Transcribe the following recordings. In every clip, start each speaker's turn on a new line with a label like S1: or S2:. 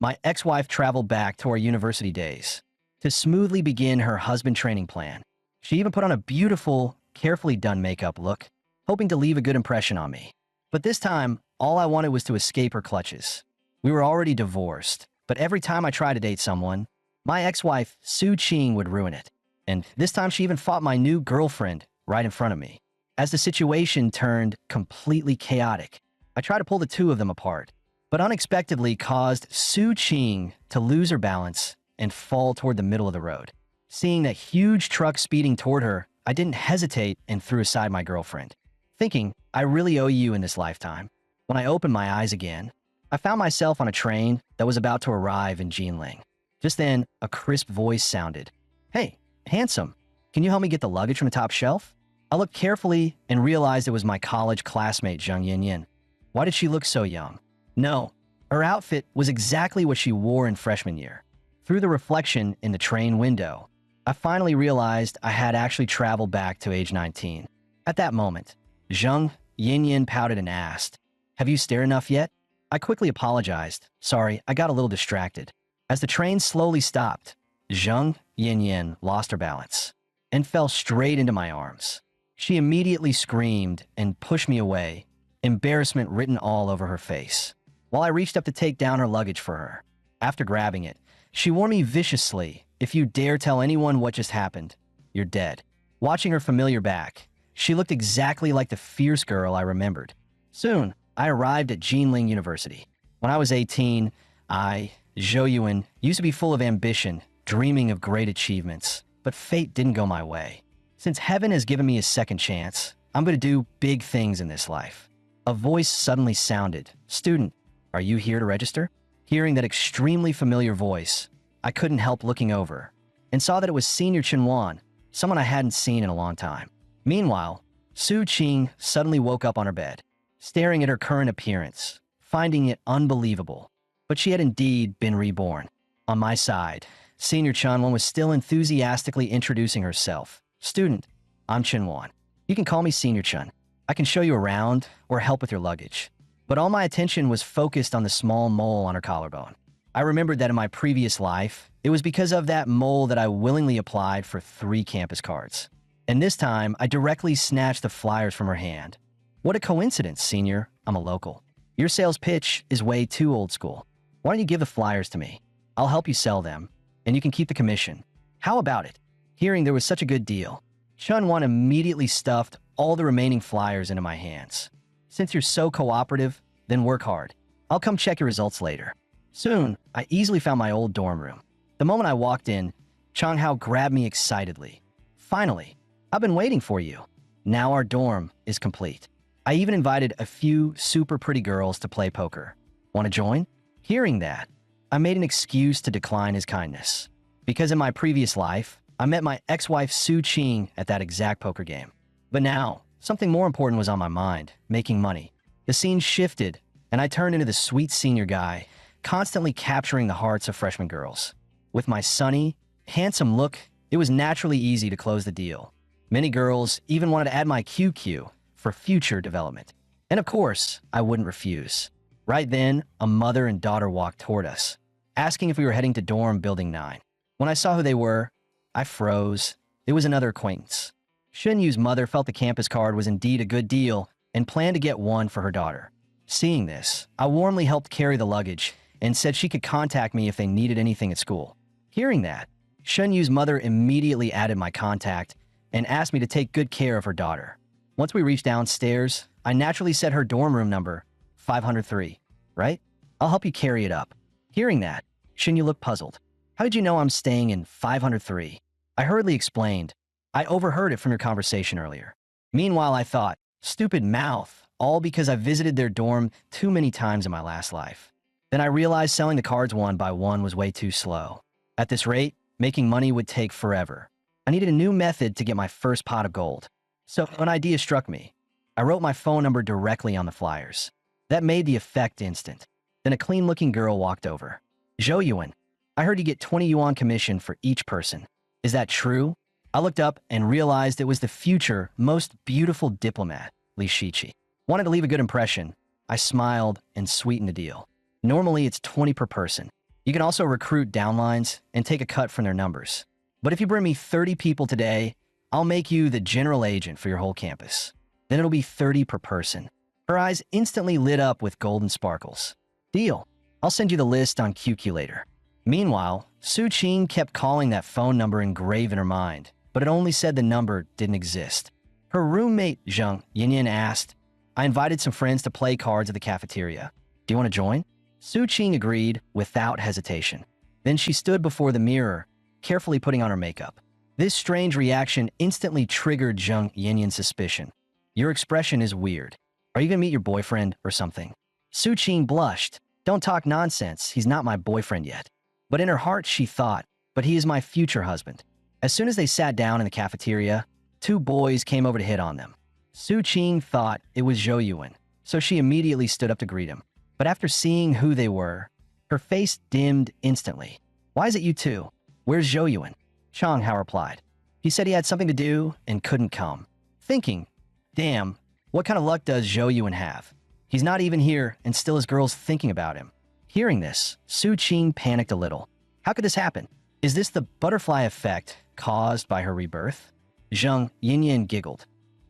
S1: My ex-wife traveled back to our university days to smoothly begin her husband training plan. She even put on a beautiful, carefully done makeup look, hoping to leave a good impression on me. But this time, all I wanted was to escape her clutches. We were already divorced, but every time I tried to date someone, my ex-wife, Su Ching, would ruin it. And this time she even fought my new girlfriend right in front of me. As the situation turned completely chaotic, I tried to pull the two of them apart, but unexpectedly caused Su Ching to lose her balance and fall toward the middle of the road. Seeing that huge truck speeding toward her, I didn't hesitate and threw aside my girlfriend, thinking, I really owe you in this lifetime. When I opened my eyes again, I found myself on a train that was about to arrive in Jinling. Just then, a crisp voice sounded. Hey, handsome, can you help me get the luggage from the top shelf? I looked carefully and realized it was my college classmate, Zheng Yinyin. Why did she look so young? No, her outfit was exactly what she wore in freshman year. Through the reflection in the train window, I finally realized I had actually traveled back to age 19. At that moment, Zheng Yinyin pouted and asked, Have you stared enough yet? I quickly apologized. Sorry, I got a little distracted. As the train slowly stopped, Zheng Yinyin lost her balance and fell straight into my arms. She immediately screamed and pushed me away, embarrassment written all over her face, while I reached up to take down her luggage for her. After grabbing it, she warned me viciously, if you dare tell anyone what just happened, you're dead. Watching her familiar back, she looked exactly like the fierce girl I remembered. Soon, I arrived at Jinling University. When I was 18, Zhou Yuan, used to be full of ambition, dreaming of great achievements, but fate didn't go my way. Since heaven has given me a second chance, I'm going to do big things in this life. A voice suddenly sounded. Student, are you here to register? Hearing that extremely familiar voice, I couldn't help looking over and saw that it was Senior Chenwan, someone I hadn't seen in a long time. Meanwhile, Su Qing suddenly woke up on her bed, staring at her current appearance, finding it unbelievable. But she had indeed been reborn. On my side, Senior Chenwan was still enthusiastically introducing herself. Student, I'm Chenwan. You can call me Senior Chen. I can show you around or help with your luggage. But all my attention was focused on the small mole on her collarbone. I remembered that in my previous life, it was because of that mole that I willingly applied for 3 campus cards. And this time, I directly snatched the flyers from her hand. What a coincidence, Senior. I'm a local. Your sales pitch is way too old school. Why don't you give the flyers to me? I'll help you sell them, and you can keep the commission. How about it? Hearing there was such a good deal, Chunwan immediately stuffed all the remaining flyers into my hands. Since you're so cooperative, then work hard. I'll come check your results later. Soon, I easily found my old dorm room. The moment I walked in, Changhao grabbed me excitedly. Finally, I've been waiting for you. Now our dorm is complete. I even invited a few super pretty girls to play poker. Want to join? Hearing that, I made an excuse to decline his kindness. Because in my previous life, I met my ex-wife Su Qing at that exact poker game. But now, something more important was on my mind, making money. The scene shifted, and I turned into the sweet senior guy, constantly capturing the hearts of freshman girls. With my sunny, handsome look, it was naturally easy to close the deal. Many girls even wanted to add my QQ for future development. And of course, I wouldn't refuse. Right then, a mother and daughter walked toward us, asking if we were heading to dorm building 9. When I saw who they were, I froze. It was another acquaintance. Xunyu's mother felt the campus card was indeed a good deal and planned to get one for her daughter. Seeing this, I warmly helped carry the luggage and said she could contact me if they needed anything at school. Hearing that, Xunyu's mother immediately added my contact and asked me to take good care of her daughter. Once we reached downstairs, I naturally said her dorm room number, 503, right? I'll help you carry it up. Hearing that, Xunyu looked puzzled. How did you know I'm staying in 503? I hurriedly explained. I overheard it from your conversation earlier. Meanwhile, I thought, stupid mouth, all because I visited their dorm too many times in my last life. Then I realized selling the cards one by one was way too slow. At this rate, making money would take forever. I needed a new method to get my first pot of gold. So an idea struck me. I wrote my phone number directly on the flyers. That made the effect instant. Then a clean-looking girl walked over. Zhou Yuan, I heard you get 20 yuan commission for each person. Is that true? I looked up and realized it was the future, most beautiful diplomat, Li Shiqi. Wanted to leave a good impression. I smiled and sweetened the deal. Normally, it's 20 per person. You can also recruit downlines and take a cut from their numbers. But if you bring me 30 people today, I'll make you the general agent for your whole campus. Then it'll be 30 per person. Her eyes instantly lit up with golden sparkles. Deal. I'll send you the list on QQ later. Meanwhile, Su Qing kept calling that phone number engraved in her mind, but it only said the number didn't exist. Her roommate, Zheng Yinyan, asked, I invited some friends to play cards at the cafeteria. Do you want to join? Su Qing agreed without hesitation. Then she stood before the mirror, carefully putting on her makeup. This strange reaction instantly triggered Zheng Yinyan's suspicion. Your expression is weird. Are you going to meet your boyfriend or something? Su Qing blushed. Don't talk nonsense, he's not my boyfriend yet. But in her heart she thought, but he is my future husband. As soon as they sat down in the cafeteria, two boys came over to hit on them. Su Qing thought it was Zhou Yuan, so she immediately stood up to greet him. But after seeing who they were, her face dimmed instantly. Why is it you two? Where's Zhou Yuan? Chang Hao replied. He said he had something to do and couldn't come. Thinking, damn, what kind of luck does Zhou Yuan have? He's not even here and still has girls thinking about him. Hearing this, Su Qing panicked a little. How could this happen? Is this the butterfly effect caused by her rebirth? Zheng Yinyan giggled.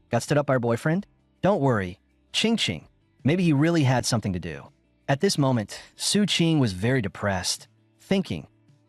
S1: Got stood up by her boyfriend? Don't worry, Qing Qing. Maybe he really had something to do. At this moment, Su Qing was very depressed, thinking,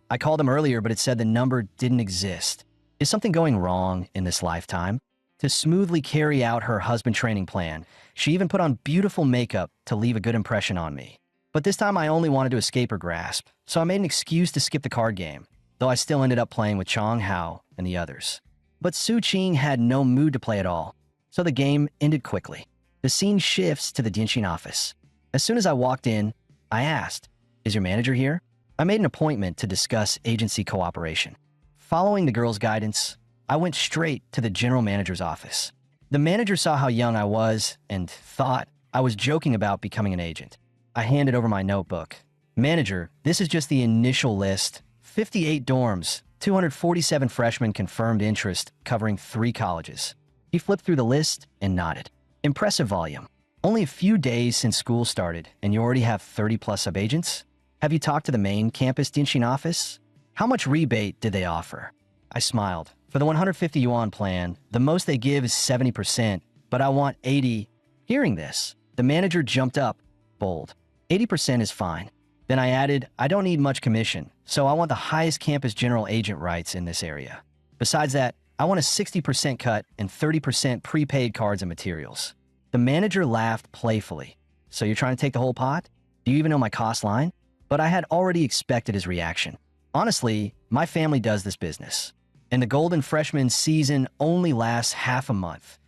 S1: I called him earlier, but it said the number didn't exist. Is something going wrong in this lifetime? To smoothly carry out her husband training plan, she even put on beautiful makeup to leave a good impression on me. But this time I only wanted to escape her grasp, so I made an excuse to skip the card game, though I still ended up playing with Chang Hao and the others. But Su Qing had no mood to play at all, so the game ended quickly. The scene shifts to the Dianxin office. As soon as I walked in, I asked, is your manager here? I made an appointment to discuss agency cooperation. Following the girl's guidance, I went straight to the general manager's office. The manager saw how young I was and thought I was joking about becoming an agent. I handed over my notebook. Manager, this is just the initial list. 58 dorms, 247 freshmen confirmed interest covering 3 colleges. He flipped through the list and nodded. Impressive volume. Only a few days since school started and you already have 30 plus subagents? Have you talked to the main campus Dianxin office? How much rebate did they offer? I smiled. For the 150 yuan plan, the most they give is 70%, but I want 80. Hearing this, the manager jumped up, bold. 80% is fine. Then I added, I don't need much commission, so I want the highest campus general agent rights in this area. Besides that, I want a 60% cut and 30% prepaid cards and materials. The manager laughed playfully. So you're trying to take the whole pot? Do you even know my cost line? But I had already expected his reaction. Honestly, my family does this business. And the Golden Freshman season only lasts half a month.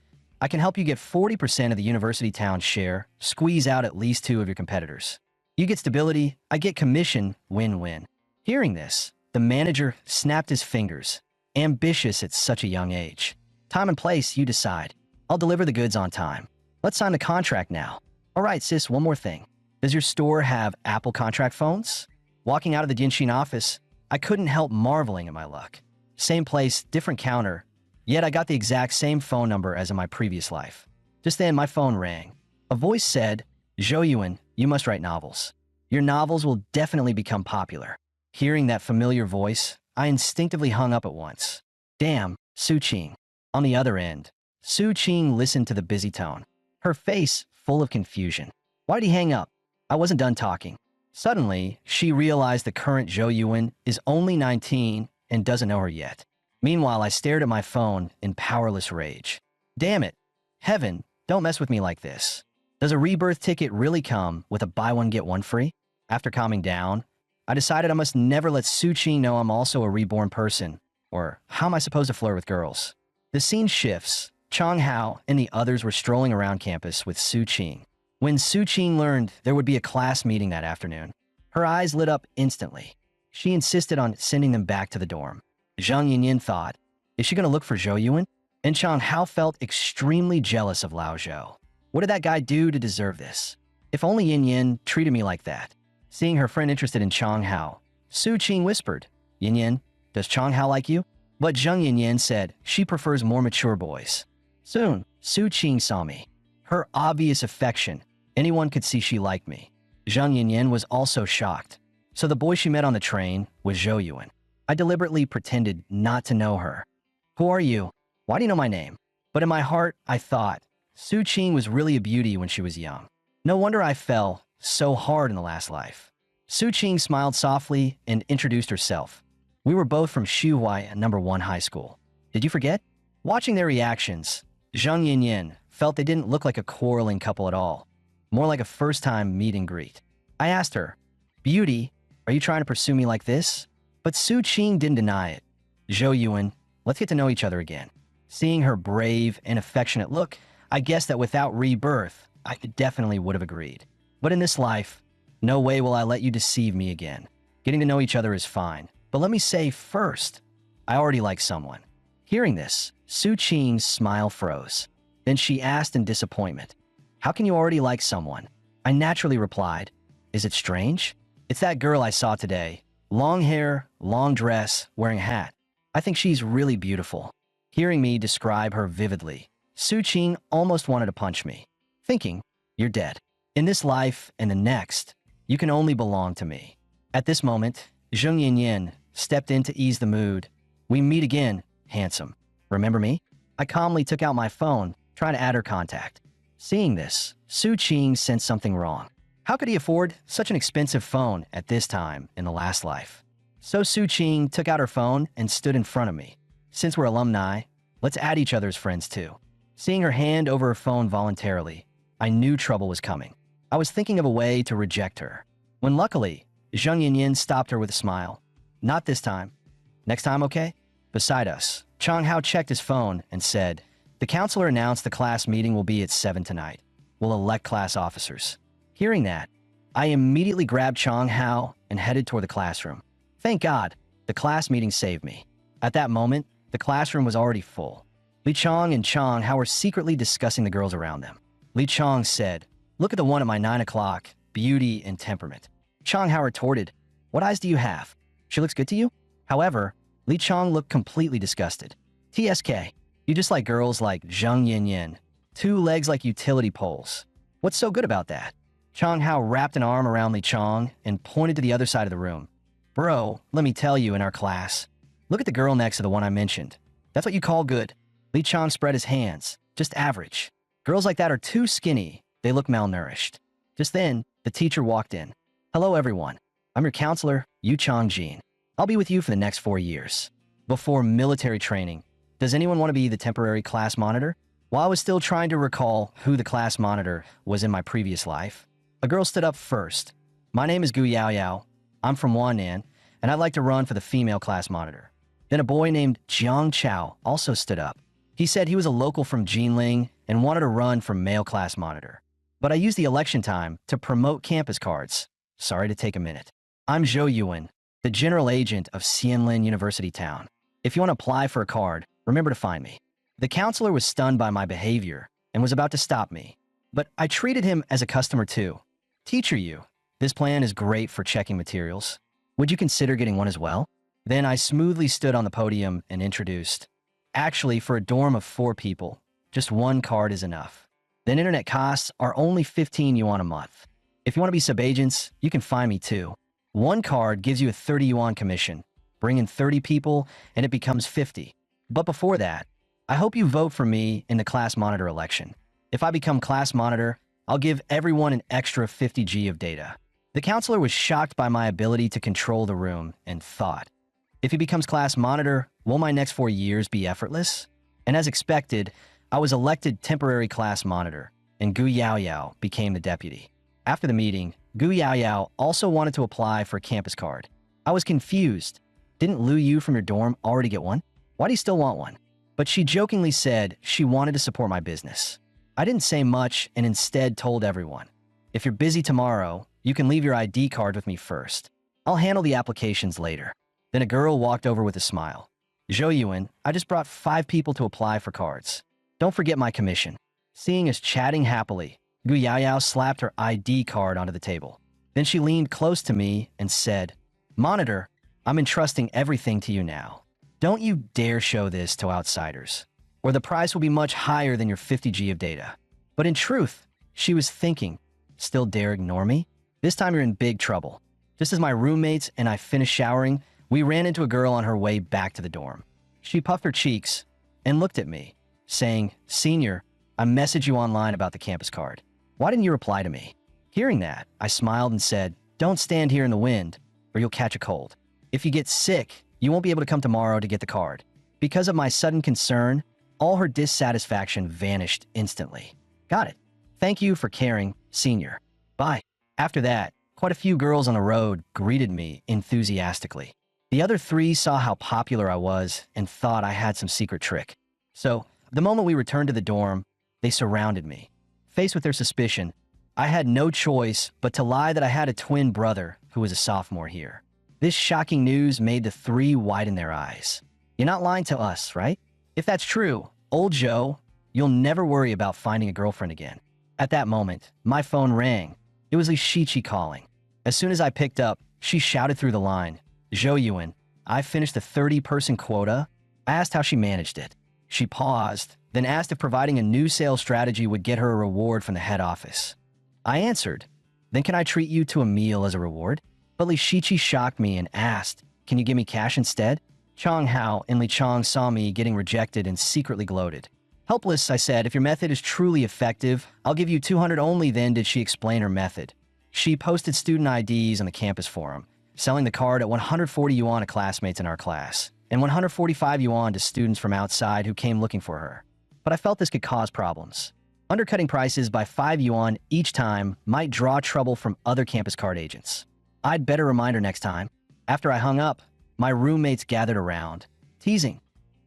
S1: I can help you get 40% of the university town's share, squeeze out at least 2 of your competitors. You get stability, I get commission, win-win. Hearing this, the manager snapped his fingers. Ambitious at such a young age. Time and place, you decide. I'll deliver the goods on time. Let's sign the contract now. All right, sis, one more thing. Does your store have Apple contract phones? Walking out of the Dianxin office, I couldn't help marveling at my luck. Same place, different counter, yet I got the exact same phone number as in my previous life. Just then, my phone rang. A voice said, Zhou Yuan, you must write novels. Your novels will definitely become popular. Hearing that familiar voice, I instinctively hung up at once. Damn, Su Qing. On the other end, Su Qing listened to the busy tone, her face full of confusion. Why did he hang up? I wasn't done talking. Suddenly, she realized the current Zhou Yuan is only 19 and doesn't know her yet. Meanwhile, I stared at my phone in powerless rage. Damn it. Heaven, don't mess with me like this. Does a rebirth ticket really come with a buy one get one free? After calming down, I decided I must never let Su Qing know I'm also a reborn person, or how am I supposed to flirt with girls? The scene shifts. Chang Hao and the others were strolling around campus with Su Qing. When Su Qing learned there would be a class meeting that afternoon, her eyes lit up instantly. She insisted on sending them back to the dorm. Zhang Yinyan thought, is she going to look for Zhou Yuan? And Chang Hao felt extremely jealous of Lao Zhou. What did that guy do to deserve this? If only Yinyan treated me like that. Seeing her friend interested in Chang Hao, Su Qing whispered, Yinyan, does Chang Hao like you? But Zhang Yinyan said she prefers more mature boys. Soon, Su Qing saw me. Her obvious affection, anyone could see she liked me. Zhang Yinyan was also shocked. So the boy she met on the train was Zhou Yuan. I deliberately pretended not to know her. Who are you? Why do you know my name? But in my heart, I thought, Su Qing was really a beauty when she was young. No wonder I fell so hard in the last life. Su Qing smiled softly and introduced herself. We were both from Xuhuai number 1 high school. Did you forget? Watching their reactions, Zhang Yinyin felt they didn't look like a quarreling couple at all, more like a first-time meet and greet. I asked her, Beauty, are you trying to pursue me like this? But Su Qing didn't deny it. Zhou Yuan, let's get to know each other again. Seeing her brave and affectionate look, I guessed that without rebirth, I definitely would have agreed. But in this life, no way will I let you deceive me again. Getting to know each other is fine. But let me say first, I already like someone. Hearing this, Su Qing's smile froze. Then she asked in disappointment, How can you already like someone? I naturally replied, Is it strange? It's that girl I saw today. Long hair, long dress, wearing a hat. I think she's really beautiful. Hearing me describe her vividly, Su Qing almost wanted to punch me, thinking, You're dead. In this life and the next, you can only belong to me. At this moment, Zheng Yinyin stepped in to ease the mood. We meet again, handsome. Remember me? I calmly took out my phone, trying to add her contact. Seeing this, Su Qing sensed something wrong. How could he afford such an expensive phone at this time in the last life? So Su Qing took out her phone and stood in front of me. Since we're alumni, let's add each other as friends too. Seeing her hand over her phone voluntarily, I knew trouble was coming. I was thinking of a way to reject her, when luckily, Zheng Yinyin stopped her with a smile. Not this time. Next time, okay? Beside us, Chang Hao checked his phone and said, The counselor announced the class meeting will be at 7 tonight. We'll elect class officers. Hearing that, I immediately grabbed Chang Hao and headed toward the classroom. Thank God, the class meeting saved me. At that moment, the classroom was already full. Li Chang and Chang Hao were secretly discussing the girls around them. Li Chang said, Look at the one at my 9 o'clock, beauty and temperament. Chang Hao retorted, What eyes do you have? She looks good to you? However, Li Chang looked completely disgusted. TSK, you just like girls like Zheng Yinyin. 2 legs like utility poles. What's so good about that? Chang Hao wrapped an arm around Li Chang and pointed to the other side of the room. Bro, let me tell you in our class. Look at the girl next to the one I mentioned. That's what you call good. Li Chang spread his hands. Just average. Girls like that are too skinny. They look malnourished. Just then, the teacher walked in. Hello, everyone. I'm your counselor, Yu Changjin. I'll be with you for the next 4 years. Before military training, does anyone want to be the temporary class monitor? While I was still trying to recall who the class monitor was in my previous life, a girl stood up first. My name is Gu Yao Yao. I'm from Wannan, and I'd like to run for the female class monitor. Then a boy named Jiang Chao also stood up. He said he was a local from Jinling and wanted to run for male class monitor. But I used the election time to promote campus cards. Sorry to take a minute. I'm Zhou Yuan, the general agent of Xianlin University Town. If you want to apply for a card, remember to find me. The counselor was stunned by my behavior and was about to stop me, but I treated him as a customer too. Teacher Yu, this plan is great for checking materials. Would you consider getting one as well? Then I smoothly stood on the podium and introduced. Actually, for a dorm of 4 people, just 1 card is enough. Then internet costs are only 15 yuan a month. If you want to be subagents, you can find me too. 1 card gives you a 30 yuan commission. Bring in 30 people and it becomes 50. But before that, I hope you vote for me in the class monitor election. If I become class monitor, I'll give everyone an extra 50 G of data. The counselor was shocked by my ability to control the room and thought, if he becomes class monitor, will my next 4 years be effortless? And as expected, I was elected temporary class monitor, and Gu Yao Yao became the deputy. After the meeting, Gu Yao Yao also wanted to apply for a campus card. I was confused. Didn't Lu Yu from your dorm already get one? Why do you still want one? But she jokingly said she wanted to support my business. I didn't say much and instead told everyone, if you're busy tomorrow, you can leave your ID card with me first. I'll handle the applications later. Then a girl walked over with a smile. Zhou Yuan, I just brought 5 people to apply for cards. Don't forget my commission. Seeing us chatting happily, Gu Yao Yao slapped her ID card onto the table. Then she leaned close to me and said, Monitor, I'm entrusting everything to you now. Don't you dare show this to outsiders, or the price will be much higher than your 50 G of data. But in truth, she was thinking, still dare ignore me? This time you're in big trouble. Just as my roommates and I finished showering, we ran into a girl on her way back to the dorm. She puffed her cheeks and looked at me, saying, "Senior, I messaged you online about the campus card. Why didn't you reply to me?" Hearing that, I smiled and said, "Don't stand here in the wind, or you'll catch a cold. If you get sick, you won't be able to come tomorrow to get the card." Because of my sudden concern, all her dissatisfaction vanished instantly. "Got it. Thank you for caring, Senior. Bye." After that, quite a few girls on the road greeted me enthusiastically. The other three saw how popular I was and thought I had some secret trick. So, the moment we returned to the dorm, they surrounded me. Faced with their suspicion, I had no choice but to lie that I had a twin brother who was a sophomore here. This shocking news made the three widen their eyes. "You're not lying to us, right? If that's true, old Joe, you'll never worry about finding a girlfriend again." At that moment, my phone rang. It was Shichi calling. As soon as I picked up, she shouted through the line, "Zhou Yuan, I finished the 30-person quota." I asked how she managed it. She paused, then asked if providing a new sales strategy would get her a reward from the head office. I answered, "Then can I treat you to a meal as a reward?" But Li Shichi shocked me and asked, "Can you give me cash instead?" Chong Hao and Li Chong saw me getting rejected and secretly gloated. Helpless, I said, "If your method is truly effective, I'll give you 200 only." Then did she explain her method. She posted student IDs on the campus forum, selling the card at 140 yuan to classmates in our class, and 145 yuan to students from outside who came looking for her. But I felt this could cause problems. Undercutting prices by 5 yuan each time might draw trouble from other campus card agents. I'd better remind her next time. After I hung up, my roommates gathered around, teasing.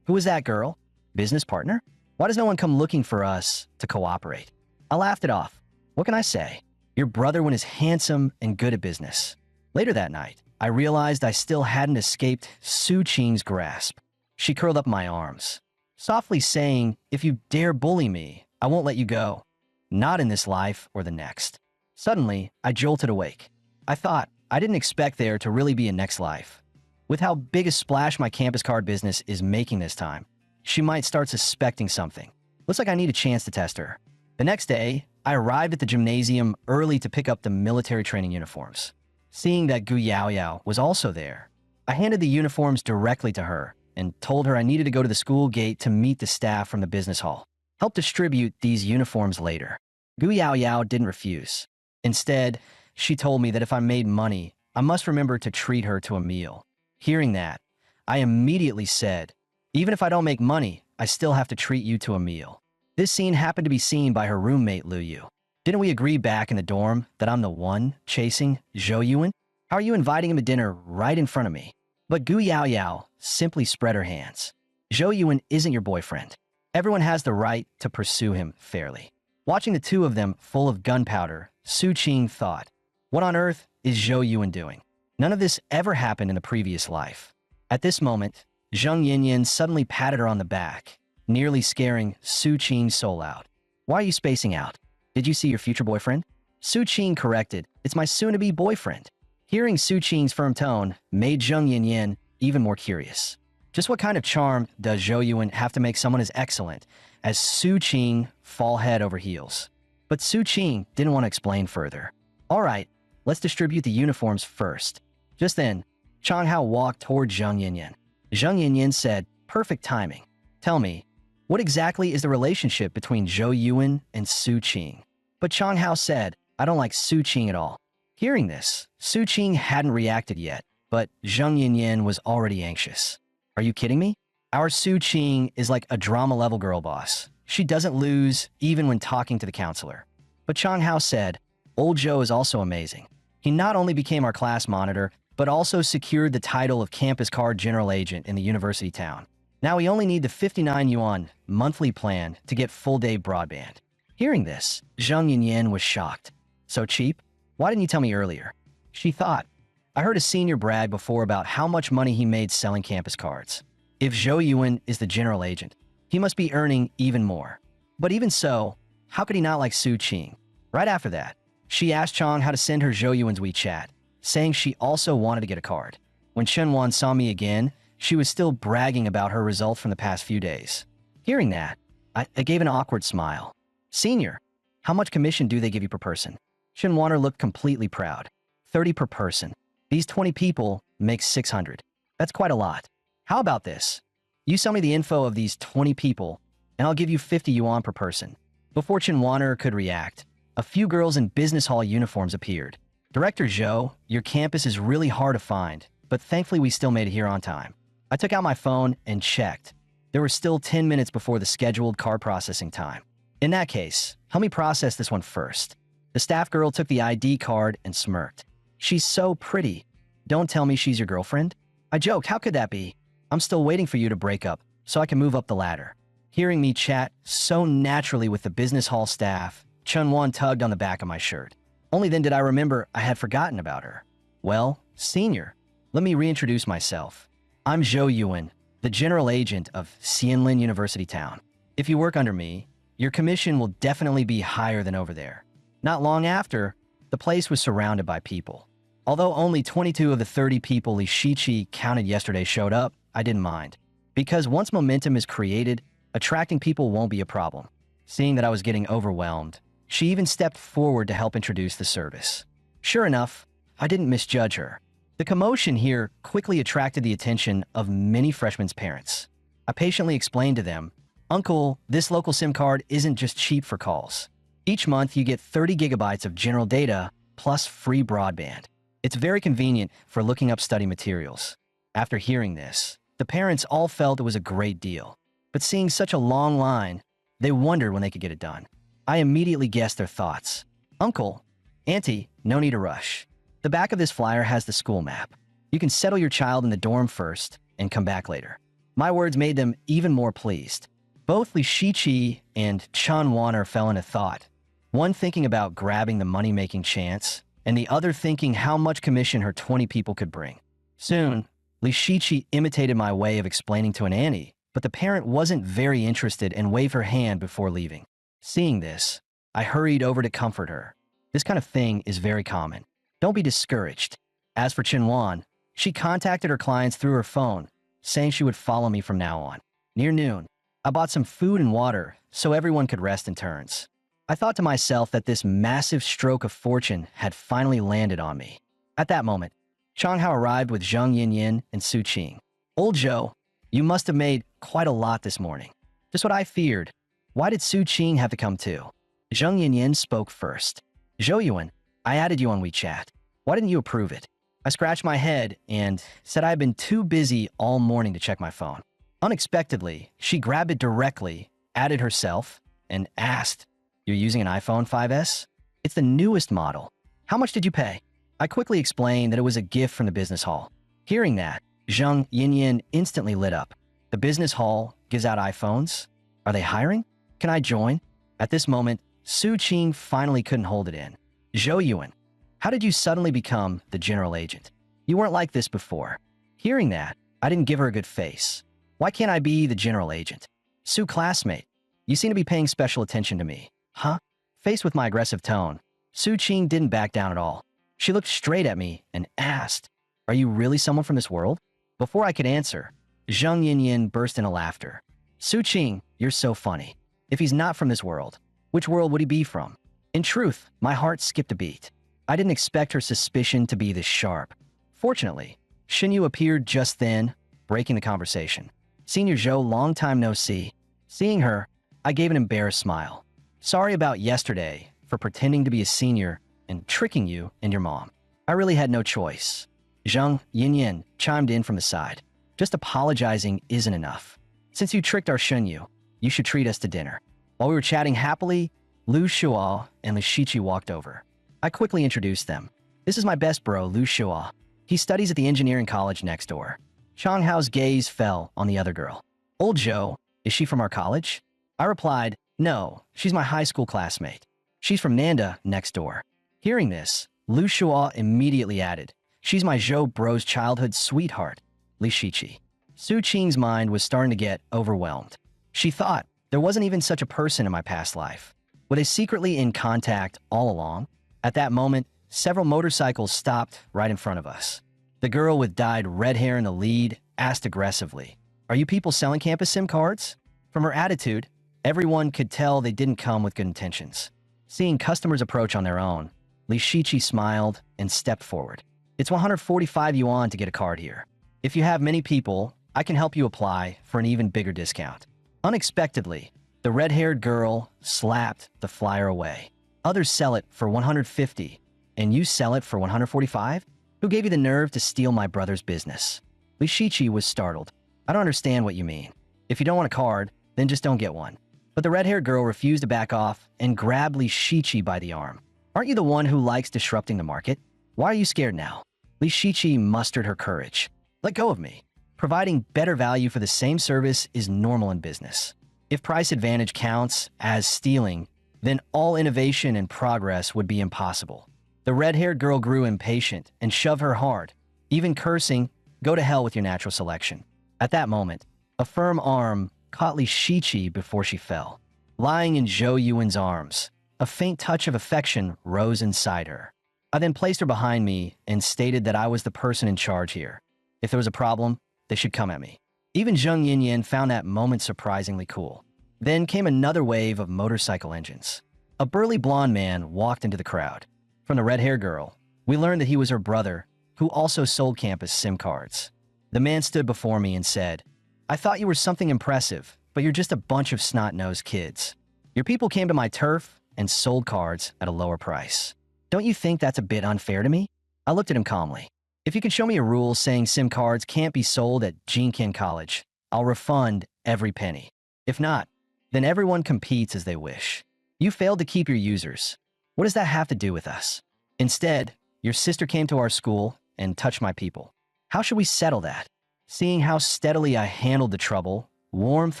S1: "Who was that girl? Business partner? Why does no one come looking for us to cooperate?" I laughed it off. What can I say? Your brother one is handsome and good at business. Later that night, I realized I still hadn't escaped Su Qing's grasp. She curled up in my arms, softly saying, "If you dare bully me, I won't let you go. Not in this life or the next." Suddenly, I jolted awake. I thought, I didn't expect there to really be a next life. With how big a splash my campus card business is making this time, she might start suspecting something. Looks like I need a chance to test her. The next day, I arrived at the gymnasium early to pick up the military training uniforms. Seeing that Gu Yaoyao was also there, I handed the uniforms directly to her and told her I needed to go to the school gate to meet the staff from the business hall. Help distribute these uniforms later. Gu Yaoyao didn't refuse. Instead, she told me that if I made money, I must remember to treat her to a meal. Hearing that, I immediately said, "Even if I don't make money, I still have to treat you to a meal." This scene happened to be seen by her roommate Liu Yu. Didn't we agree back in the dorm that I'm the one chasing Zhou Yuan? How are you inviting him to dinner right in front of me? But Gu Yaoyao simply spread her hands. "Zhou Yuan isn't your boyfriend. Everyone has the right to pursue him fairly." Watching the two of them full of gunpowder, Su Qing thought, what on earth is Zhou Yuan doing? None of this ever happened in the previous life. At this moment, Zheng Yinyin suddenly patted her on the back, nearly scaring Su Qing's soul out. "Why are you spacing out? Did you see your future boyfriend?" Su Qing corrected, "It's my soon-to-be boyfriend." Hearing Su Qing's firm tone made Zheng Yinyin even more curious. Just what kind of charm does Zhou Yuan have to make someone as excellent as Su Qing fall head over heels? But Su Qing didn't want to explain further. "All right, let's distribute the uniforms first." Just then, Chang Hao walked toward Zheng Yinyin. Zheng Yinyin said, "Perfect timing. Tell me, what exactly is the relationship between Zhou Yuan and Su Qing?" But Chang Hao said, "I don't like Su Qing at all." Hearing this, Su Qing hadn't reacted yet, but Zheng Yinyin was already anxious. "Are you kidding me? Our Su Qing is like a drama-level girl boss. She doesn't lose even when talking to the counselor." But Chang Hao said, "Old Joe is also amazing. He not only became our class monitor, but also secured the title of campus card general agent in the university town. Now we only need the 59 yuan monthly plan to get full-day broadband." Hearing this, Zheng Yinyin was shocked. "So cheap? Why didn't you tell me earlier?" She thought, "I heard a senior brag before about how much money he made selling campus cards. If Zhou Yuan is the general agent, he must be earning even more. But even so, how could he not like Su Qing?" Right after that, she asked Chang how to send her Zhou Yuan's WeChat, saying she also wanted to get a card. When Shen Wan saw me again, she was still bragging about her results from the past few days. Hearing that, I gave an awkward smile. "Senior, how much commission do they give you per person?" Shen Wanner looked completely proud. 30 per person. These 20 people make 600. That's quite a lot. How about this? You sell me the info of these 20 people, and I'll give you 50 yuan per person. Before Chen Wanner could react, a few girls in business hall uniforms appeared. Director Zhou, your campus is really hard to find, but thankfully we still made it here on time. I took out my phone and checked. There were still 10 minutes before the scheduled card processing time. In that case, help me process this one first. The staff girl took the ID card and smirked. She's so pretty. Don't tell me she's your girlfriend? I joked, how could that be? I'm still waiting for you to break up so I can move up the ladder. Hearing me chat so naturally with the business hall staff, Chun Wan tugged on the back of my shirt. Only then did I remember I had forgotten about her. Well, senior, let me reintroduce myself. I'm Zhou Yuan, the general agent of Xianlin University Town. If you work under me, your commission will definitely be higher than over there. Not long after, the place was surrounded by people. Although only 22 of the 30 people Li Shiqi counted yesterday showed up, I didn't mind. Because once momentum is created, attracting people won't be a problem. Seeing that I was getting overwhelmed, she even stepped forward to help introduce the service. Sure enough, I didn't misjudge her. The commotion here quickly attracted the attention of many freshmen's parents. I patiently explained to them, Uncle, this local SIM card isn't just cheap for calls. Each month you get 30 gigabytes of general data plus free broadband. It's very convenient for looking up study materials. After hearing this, the parents all felt it was a great deal. But seeing such a long line, they wondered when they could get it done. I immediately guessed their thoughts. Uncle, Auntie, no need to rush. The back of this flyer has the school map. You can settle your child in the dorm first and come back later. My words made them even more pleased. Both Li Shiqi and Chan Wanner fell into thought. One thinking about grabbing the money-making chance, and the other thinking how much commission her 20 people could bring. Soon, Li Shiqi imitated my way of explaining to an Annie, but the parent wasn't very interested and waved her hand before leaving. Seeing this, I hurried over to comfort her. This kind of thing is very common. Don't be discouraged. As for Chen Wan, she contacted her clients through her phone, saying she would follow me from now on. Near noon, I bought some food and water so everyone could rest in turns. I thought to myself that this massive stroke of fortune had finally landed on me. At that moment, Chang Hao arrived with Zheng Yinyin and Su Qing. Old Zhou, you must have made quite a lot this morning. Just what I feared. Why did Su Qing have to come too? Zheng Yinyin spoke first. Zhou Yuan, I added you on WeChat. Why didn't you approve it? I scratched my head and said I had been too busy all morning to check my phone. Unexpectedly, she grabbed it directly, added herself, and asked, You're using an iPhone 5S? It's the newest model. How much did you pay? I quickly explained that it was a gift from the business hall. Hearing that, Zheng Yinyin instantly lit up. The business hall gives out iPhones? Are they hiring? Can I join? At this moment, Su Qing finally couldn't hold it in. Zhou Yuan, how did you suddenly become the general agent? You weren't like this before. Hearing that, I didn't give her a good face. Why can't I be the general agent? Su classmate, you seem to be paying special attention to me. Huh? Faced with my aggressive tone, Su Qing didn't back down at all. She looked straight at me and asked, Are you really someone from this world? Before I could answer, Zheng Yinyin burst into laughter. Su Qing, you're so funny. If he's not from this world, which world would he be from? In truth, my heart skipped a beat. I didn't expect her suspicion to be this sharp. Fortunately, Xinyu appeared just then, breaking the conversation. Senior Zhou, long time no see. Seeing her, I gave an embarrassed smile. Sorry about yesterday for pretending to be a senior and tricking you and your mom. I really had no choice. Zheng Yinyin chimed in from the side. Just apologizing isn't enough. Since you tricked our Xinyu, you should treat us to dinner. While we were chatting happily, Lu Shuo and Li Shiqi walked over. I quickly introduced them. This is my best bro, Lu Shuo. He studies at the engineering college next door. Chang Hao's gaze fell on the other girl. Old Zhou, is she from our college? I replied, No, she's my high school classmate. She's from Nanda next door. Hearing this, Lu Shuo immediately added, She's my Zhou bro's childhood sweetheart, Li Shiqi. Su Qing's mind was starting to get overwhelmed. She thought, there wasn't even such a person in my past life. Were they secretly in contact all along? At that moment, several motorcycles stopped right in front of us. The girl with dyed red hair in the lead asked aggressively, Are you people selling campus SIM cards? From her attitude, everyone could tell they didn't come with good intentions. Seeing customers approach on their own, Li Shiqi smiled and stepped forward. It's 145 yuan to get a card here. If you have many people, I can help you apply for an even bigger discount. Unexpectedly, the red-haired girl slapped the flyer away. Others sell it for 150, and you sell it for 145? Who gave you the nerve to steal my brother's business? Li Shiqi was startled. I don't understand what you mean. If you don't want a card, then just don't get one. But the red-haired girl refused to back off and grabbed Li Shiqi by the arm. Aren't you the one who likes disrupting the market? Why are you scared now? Li Shiqi mustered her courage. Let go of me. Providing better value for the same service is normal in business. If price advantage counts as stealing, then all innovation and progress would be impossible. The red-haired girl grew impatient and shoved her hard, even cursing, "Go to hell with your natural selection." At that moment, a firm arm caught Li Shiqi before she fell. Lying in Zhou Yuan's arms, a faint touch of affection rose inside her. I then placed her behind me and stated that I was the person in charge here. If there was a problem, they should come at me. Even Zheng Yinyan found that moment surprisingly cool. Then came another wave of motorcycle engines. A burly blonde man walked into the crowd. From the red-haired girl, we learned that he was her brother, who also sold campus SIM cards. The man stood before me and said, "I thought you were something impressive, but you're just a bunch of snot-nosed kids. Your people came to my turf and sold cards at a lower price. Don't you think that's a bit unfair to me?" I looked at him calmly. "If you can show me a rule saying SIM cards can't be sold at Jinqian College, I'll refund every penny. If not, then everyone competes as they wish. You failed to keep your users. What does that have to do with us? Instead, your sister came to our school and touched my people. How should we settle that?" Seeing how steadily I handled the trouble, warmth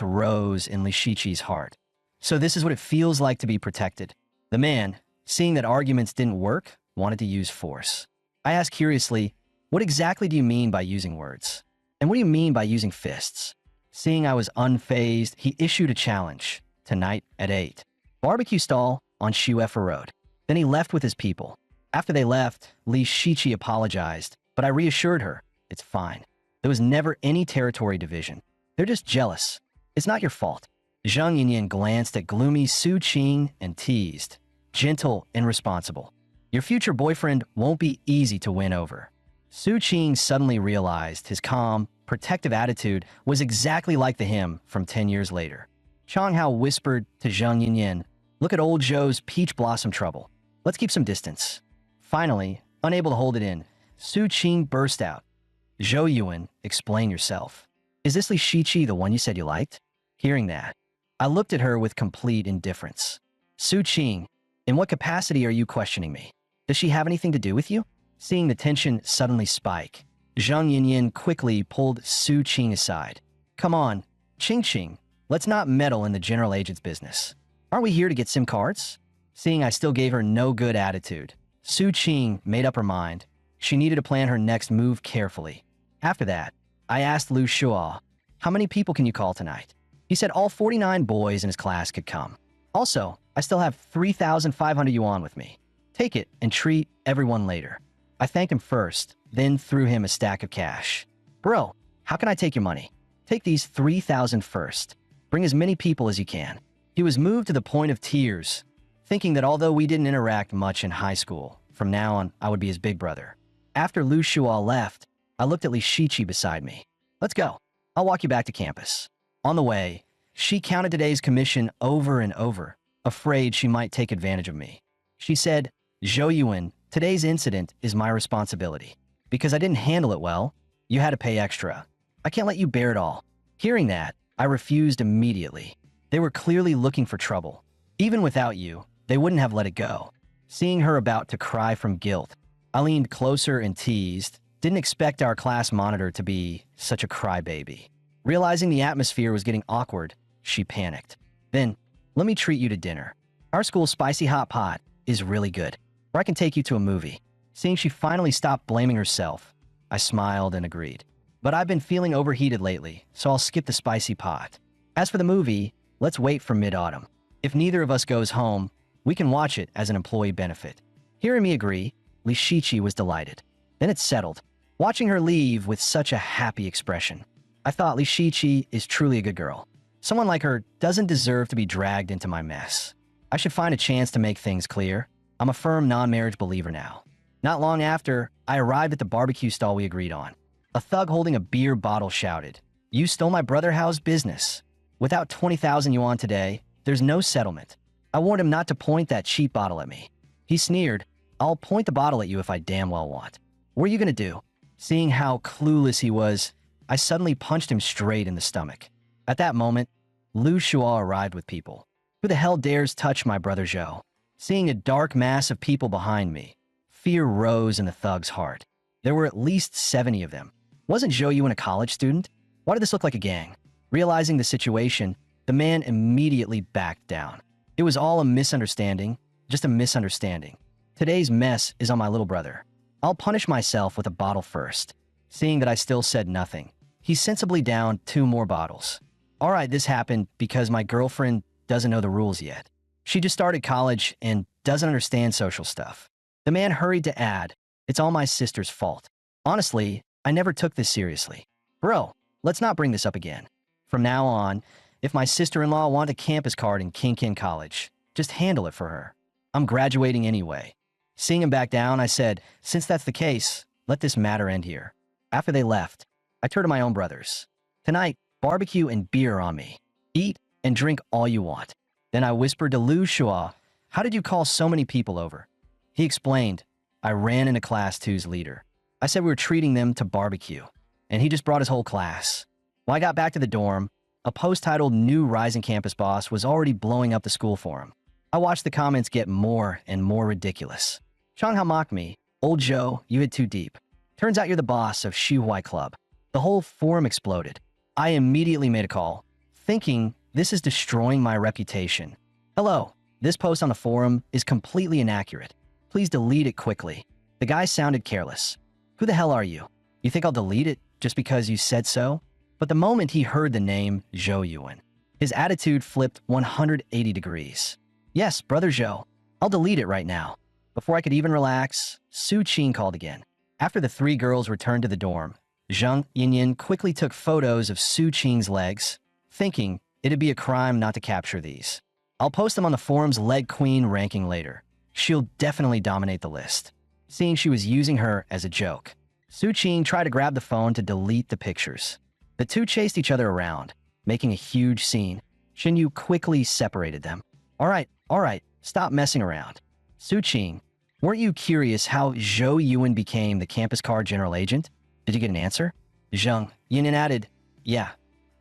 S1: rose in Li Shiqi's heart. So this is what it feels like to be protected. The man, seeing that arguments didn't work, wanted to use force. I asked curiously, "What exactly do you mean by using words? And what do you mean by using fists?" Seeing I was unfazed, he issued a challenge. Tonight at 8. Barbecue stall on Shuefa Road. Then he left with his people. After they left, Li Shiqi apologized, but I reassured her, "It's fine. There was never any territory division. They're just jealous. It's not your fault." Zhang Yinyan glanced at gloomy Su Qing and teased, "Gentle and responsible. Your future boyfriend won't be easy to win over." Su Qing suddenly realized his calm, protective attitude was exactly like the him from 10 years later. Chang Hao whispered to Zhang Yinyan, "Look at old Zhou's peach blossom trouble. Let's keep some distance." Finally, unable to hold it in, Su Qing burst out, "Zhou Yuan, explain yourself. Is this Li Shiqi the one you said you liked?" Hearing that, I looked at her with complete indifference. "Su Qing, in what capacity are you questioning me? Does she have anything to do with you?" Seeing the tension suddenly spike, Zhang Yinyan quickly pulled Su Qing aside. "Come on, Qing, let's not meddle in the general agent's business. Aren't we here to get SIM cards?" Seeing I still gave her no good attitude, Su Qing made up her mind. She needed to plan her next move carefully. After that, I asked Lu Shuo, "How many people can you call tonight?" He said all 49 boys in his class could come. "Also, I still have 3,500 yuan with me. Take it and treat everyone later." I thanked him first, then threw him a stack of cash. "Bro, how can I take your money? Take these 3,000 first. Bring as many people as you can." He was moved to the point of tears, thinking that although we didn't interact much in high school, from now on I would be his big brother. After Lu Shuo left, I looked at Li Shiqi beside me. "Let's go. I'll walk you back to campus." On the way, she counted today's commission over and over, afraid she might take advantage of me. She said, "Zhou Yuan, today's incident is my responsibility. Because I didn't handle it well, you had to pay extra. I can't let you bear it all." Hearing that, I refused immediately. They were clearly looking for trouble. Even without you, they wouldn't have let it go. Seeing her about to cry from guilt, I leaned closer and teased, "Didn't expect our class monitor to be such a crybaby." Realizing the atmosphere was getting awkward, she panicked. "Then, let me treat you to dinner. Our school's spicy hot pot is really good. Or I can take you to a movie." Seeing she finally stopped blaming herself, I smiled and agreed. But I've been feeling overheated lately, so I'll skip the spicy pot. As for the movie, let's wait for mid-autumn. If neither of us goes home, we can watch it as an employee benefit. Hearing me agree, Li Shiqi was delighted. Then it settled, watching her leave with such a happy expression. I thought Li Shiqi is truly a good girl. Someone like her doesn't deserve to be dragged into my mess. I should find a chance to make things clear. I'm a firm non-marriage believer now. Not long after, I arrived at the barbecue stall we agreed on. A thug holding a beer bottle shouted, "You stole my brother Hao's business. Without 20,000 yuan today, there's no settlement." I warned him not to point that cheap bottle at me. He sneered, "I'll point the bottle at you if I damn well want. What are you gonna do?" Seeing how clueless he was, I suddenly punched him straight in the stomach. At that moment, Lu Shua arrived with people. Who the hell dares touch my brother Zhou? Seeing a dark mass of people behind me, fear rose in the thug's heart. There were at least 70 of them. Wasn't Zhou Yuan a college student? Why did this look like a gang? Realizing the situation, the man immediately backed down. It was all a misunderstanding, just a misunderstanding. Today's mess is on my little brother. I'll punish myself with a bottle first. Seeing that I still said nothing, he sensibly downed 2 more bottles. All right, this happened because my girlfriend doesn't know the rules yet. She just started college and doesn't understand social stuff. The man hurried to add, "It's all my sister's fault. Honestly, I never took this seriously. Bro, let's not bring this up again. From now on, if my sister-in-law wants a campus card in King College, just handle it for her. I'm graduating anyway." Seeing him back down, I said, "Since that's the case, let this matter end here." After they left, I turned to my own brothers. "Tonight, barbecue and beer on me. Eat and drink all you want." Then I whispered to Lu Shua, "How did you call so many people over?" He explained, "I ran into Class 2's leader. I said we were treating them to barbecue, and he just brought his whole class." When I got back to the dorm, a post titled "New Rising Campus Boss" was already blowing up the school forum. I watched the comments get more and more ridiculous. "Changhao mocked me. Old Joe, you hit too deep. Turns out you're the boss of Xuhuai Club." The whole forum exploded. I immediately made a call, thinking this is destroying my reputation. "Hello, this post on the forum is completely inaccurate. Please delete it quickly." The guy sounded careless. "Who the hell are you? You think I'll delete it just because you said so?" But the moment he heard the name Zhou Yuan, his attitude flipped 180 degrees. "Yes, brother Zhou, I'll delete it right now." Before I could even relax, Su Qing called again. After the 3 girls returned to the dorm, Zhang Yinyin quickly took photos of Su Qing's legs, thinking it'd be a crime not to capture these. "I'll post them on the forum's leg queen ranking later. She'll definitely dominate the list." Seeing she was using her as a joke, Su Qing tried to grab the phone to delete the pictures. The two chased each other around, making a huge scene. Shinyu quickly separated them. All right, stop messing around." "Su Qing, weren't you curious how Zhou Yuan became the campus card general agent? Did you get an answer?" Zhang Yinyan added, "Yeah,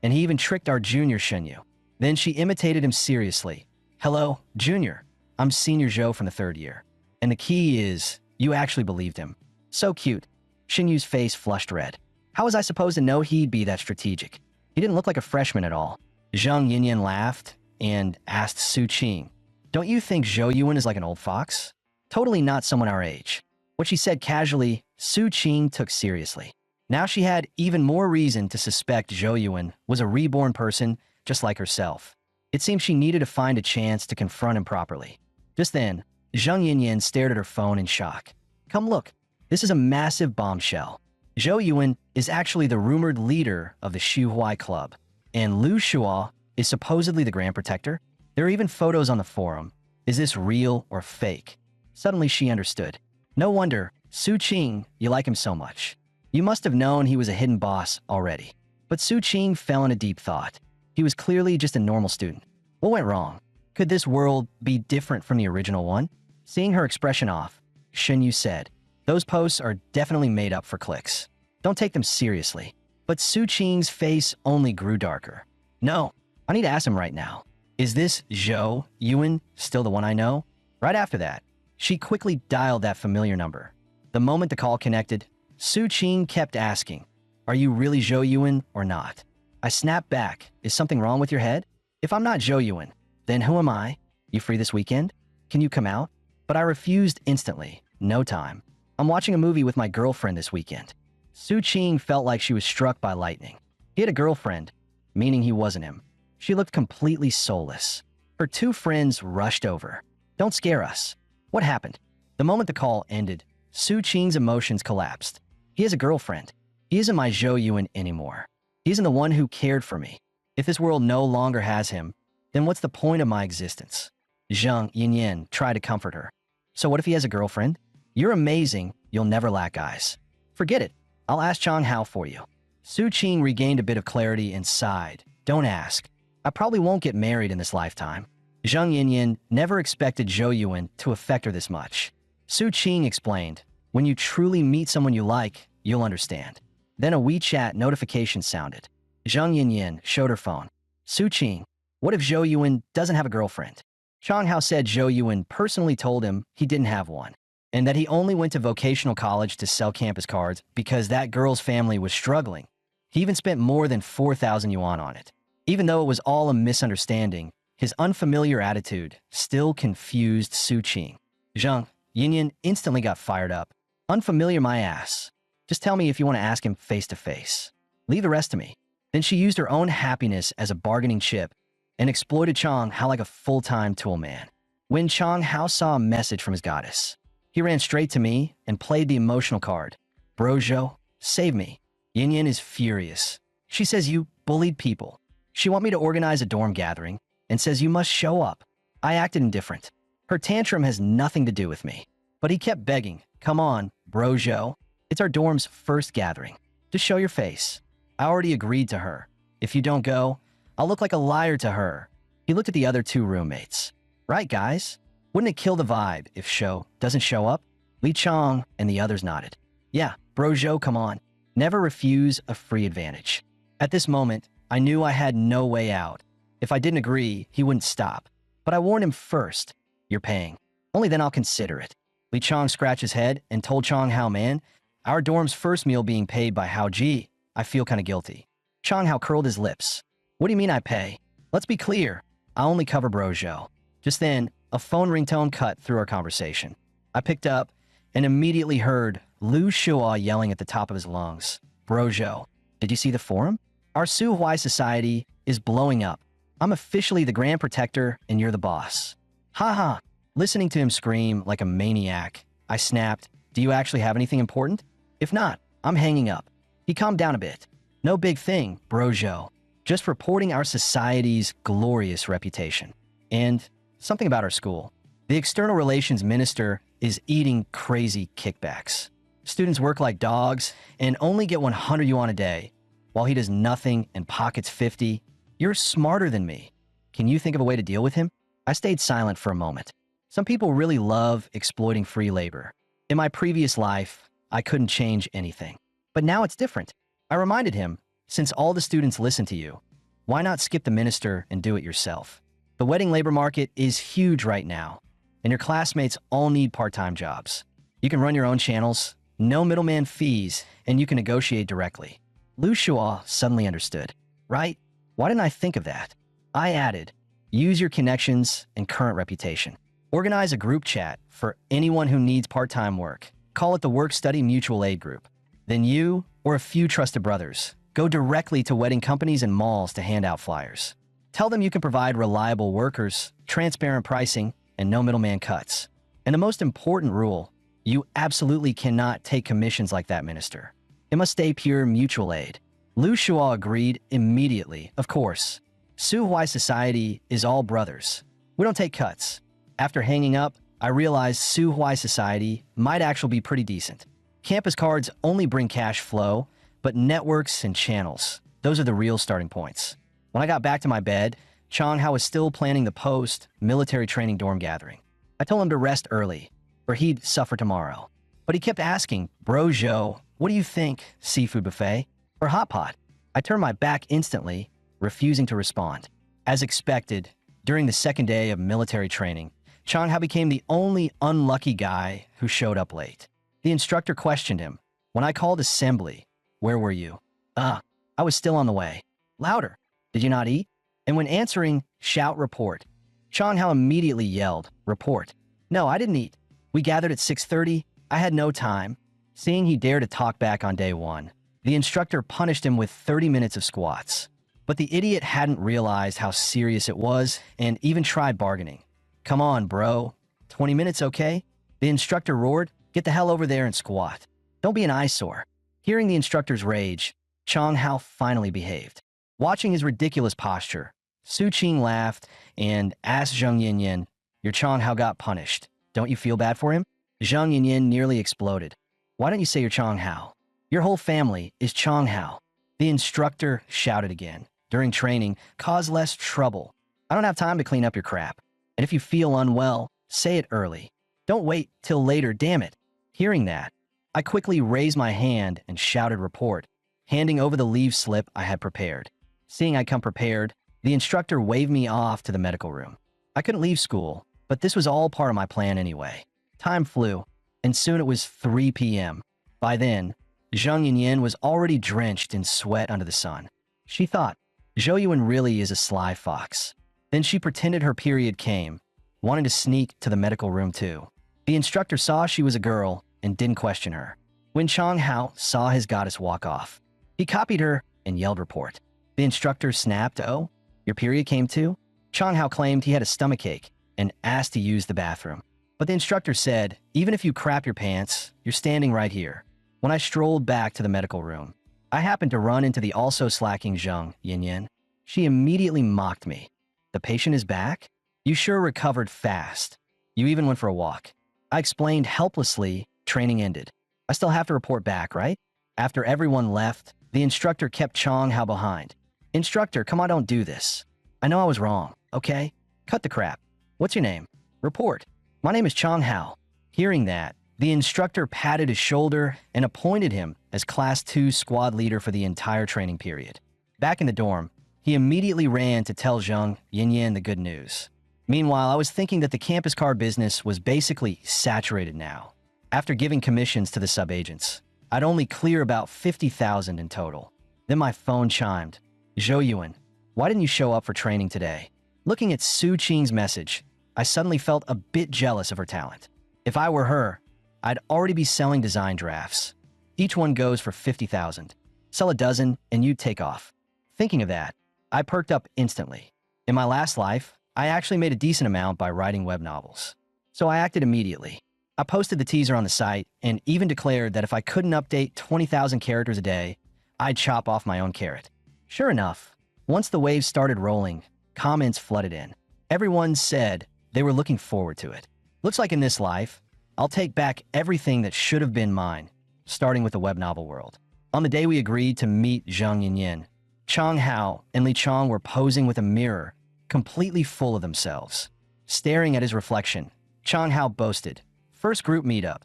S1: and he even tricked our junior Shinyu." Then she imitated him seriously. "Hello, junior. I'm senior Zhou from the 3rd year. And the key is, you actually believed him. So cute." Shinyu's face flushed red. How was I supposed to know he'd be that strategic? He didn't look like a freshman at all. Zhang Yinyan laughed and asked Su Qing, "Don't you think Zhou Yuan is like an old fox? Totally not someone our age." What she said casually, Su Qing took seriously. Now she had even more reason to suspect Zhou Yuan was a reborn person just like herself. It seemed she needed to find a chance to confront him properly. Just then, Zhang Yinyan stared at her phone in shock. "Come look, this is a massive bombshell. Zhou Yuan is actually the rumored leader of the Xuhuai Club, and Lu Shua is supposedly the Grand Protector. There are even photos on the forum. Is this real or fake?" Suddenly she understood. "No wonder, Su Qing, you like him so much. You must have known he was a hidden boss already." But Su Qing fell in a deep thought. He was clearly just a normal student. What went wrong? Could this world be different from the original one? Seeing her expression off, Shinyu said, "Those posts are definitely made up for clicks. Don't take them seriously." But Su Qing's face only grew darker. "No, I need to ask him right now. Is this Zhou Yuan still the one I know?" Right after that, she quickly dialed that familiar number. The moment the call connected, Su Qing kept asking, "Are you really Zhou Yuan or not?" I snapped back, "Is something wrong with your head? If I'm not Zhou Yuan, then who am I? You free this weekend? Can you come out?" But I refused instantly. No time. "I'm watching a movie with my girlfriend this weekend." Su Qing felt like she was struck by lightning. He had a girlfriend, meaning he wasn't him. She looked completely soulless. Her 2 friends rushed over. "Don't scare us. What happened?" The moment the call ended, Su Qing's emotions collapsed. "He has a girlfriend. He isn't my Zhou Yuan anymore. He isn't the one who cared for me. If this world no longer has him, then what's the point of my existence?" Zhang Yinyan tried to comfort her. "So what if he has a girlfriend? You're amazing. You'll never lack eyes. Forget it. I'll ask Chang Hao for you. Su Qing regained a bit of clarity and sighed. Don't ask. I probably won't get married in this lifetime. Zheng Yinyin never expected Zhou Yuan to affect her this much. Su Qing explained, when you truly meet someone you like, you'll understand. Then a WeChat notification sounded. Zheng Yinyin showed her phone. Su Qing, what if Zhou Yuan doesn't have a girlfriend? Chang Hao said Zhou Yuan personally told him he didn't have one, and that he only went to vocational college to sell campus cards because that girl's family was struggling. He even spent more than 4,000 yuan on it. Even though it was all a misunderstanding, his unfamiliar attitude still confused Su Qing. Zheng Yinyin instantly got fired up. Unfamiliar my ass. Just tell me if you want to ask him face to face. Leave the rest to me. Then she used her own happiness as a bargaining chip and exploited Chang Hao like a full-time tool man. When Chang Hao saw a message from his goddess, he ran straight to me and played the emotional card. Bro Zhou, save me. Yin Yin is furious. She says you bullied people. She want me to organize a dorm gathering and says you must show up. I acted indifferent. Her tantrum has nothing to do with me. But he kept begging, come on, Bro Zhou. It's our dorm's first gathering. Just show your face. I already agreed to her. If you don't go, I'll look like a liar to her. He looked at the other two roommates. Right, guys? Wouldn't it kill the vibe if Shou doesn't show up? Li Chong and the others nodded. Yeah, Bro Zhou, come on. Never refuse a free advantage. At this moment, I knew I had no way out. If I didn't agree, he wouldn't stop. But I warned him first. You're paying. Only then I'll consider it. Li Chong scratched his head and told Chang Hao, man, our dorm's first meal being paid by Hao Ji. I feel kind of guilty. Chang Hao curled his lips. What do you mean I pay? Let's be clear. I only cover Bro Zhou. Just then, a phone ringtone cut through our conversation. I picked up and immediately heard Lu Shua yelling at the top of his lungs. Bro Zhou, did you see the forum? Our Su Huai society is blowing up. I'm officially the Grand Protector and you're the boss. Ha ha. Listening to him scream like a maniac, I snapped, do you actually have anything important? If not, I'm hanging up. He calmed down a bit. No big thing, Bro Zhou. Just reporting our society's glorious reputation. And something about our school. The external relations minister is eating crazy kickbacks. Students work like dogs and only get 100 yuan a day, while he does nothing and pockets 50. You're smarter than me. Can you think of a way to deal with him? I stayed silent for a moment. Some people really love exploiting free labor. In my previous life, I couldn't change anything. But now it's different. I reminded him, since all the students listen to you, why not skip the minister and do it yourself? The wedding labor market is huge right now, and your classmates all need part-time jobs. You can run your own channels, no middleman fees, and you can negotiate directly. Lu Shua suddenly understood. Right? Why didn't I think of that? I added, use your connections and current reputation. Organize a group chat for anyone who needs part-time work. Call it the Work-Study Mutual Aid Group. Then you, or a few trusted brothers, go directly to wedding companies and malls to hand out flyers. Tell them you can provide reliable workers, transparent pricing, and no middleman cuts. And the most important rule, you absolutely cannot take commissions like that, minister. It must stay pure mutual aid. Lu Shua agreed immediately, of course. Su Huai society is all brothers. We don't take cuts. After hanging up, I realized Su Huai society might actually be pretty decent. Campus cards only bring cash flow, but networks and channels, those are the real starting points. When I got back to my bed, Chang Hao was still planning the post-military training dorm gathering. I told him to rest early, or he'd suffer tomorrow. But he kept asking, Bro Zhou, what do you think, seafood buffet or hot pot? I turned my back instantly, refusing to respond. As expected, during the second day of military training, Chang Hao became the only unlucky guy who showed up late. The instructor questioned him. When I called assembly, where were you? I was still on the way. Louder. Did you not eat? And when answering, shout report. Chang Hao immediately yelled, report. No, I didn't eat. We gathered at 6:30. I had no time. Seeing he dared to talk back on day one, the instructor punished him with 30 minutes of squats. But the idiot hadn't realized how serious it was and even tried bargaining. Come on, bro. 20 minutes, okay? The instructor roared, get the hell over there and squat. Don't be an eyesore. Hearing the instructor's rage, Chang Hao finally behaved. Watching his ridiculous posture, Su Qing laughed and asked Zheng Yinyin, your Chang Hao got punished. Don't you feel bad for him? Zhang Yinyin nearly exploded. Why don't you say you're Chong Hao? Your whole family is Chong Hao. The instructor shouted again. During training, cause less trouble. I don't have time to clean up your crap. And if you feel unwell, say it early. Don't wait till later, damn it. Hearing that, I quickly raised my hand and shouted report, handing over the leave slip I had prepared. Seeing I come prepared, the instructor waved me off to the medical room. I couldn't leave school, but this was all part of my plan anyway. Time flew, and soon it was 3 p.m. By then, Zhang Yinyin was already drenched in sweat under the sun. She thought, Zhou Yuan really is a sly fox. Then she pretended her period came, wanting to sneak to the medical room too. The instructor saw she was a girl and didn't question her. When Chong Hao saw his goddess walk off, he copied her and yelled report. The instructor snapped, oh, your period came too? Chong Hao claimed he had a stomachache and asked to use the bathroom. But the instructor said, even if you crap your pants, you're standing right here. When I strolled back to the medical room, I happened to run into the also slacking Zhang Yinyin. She immediately mocked me. The patient is back? You sure recovered fast. You even went for a walk. I explained helplessly, training ended. I still have to report back, right? After everyone left, the instructor kept Chong Hao behind. Instructor, come on, don't do this. I know I was wrong, okay? Cut the crap. What's your name? Report. My name is Chong Hao. Hearing that, the instructor patted his shoulder and appointed him as Class 2 squad leader for the entire training period. Back in the dorm, he immediately ran to tell Zhang Yinyin the good news. Meanwhile, I was thinking that the campus car business was basically saturated now. After giving commissions to the sub-agents, I'd only clear about 50,000 in total. Then my phone chimed. Zhou Yuan, why didn't you show up for training today? Looking at Su Qing's message, I suddenly felt a bit jealous of her talent. If I were her, I'd already be selling design drafts. Each one goes for 50,000. Sell a dozen and you'd take off. Thinking of that, I perked up instantly. In my last life, I actually made a decent amount by writing web novels. So I acted immediately. I posted the teaser on the site and even declared that if I couldn't update 20,000 characters a day, I'd chop off my own carrot. Sure enough, once the waves started rolling, comments flooded in. Everyone said they were looking forward to it. Looks like in this life, I'll take back everything that should have been mine, starting with the web novel world. On the day we agreed to meet Zhang Yinyin, Chong Hao and Li Chong were posing with a mirror, completely full of themselves. Staring at his reflection, Chong Hao boasted, first group meetup.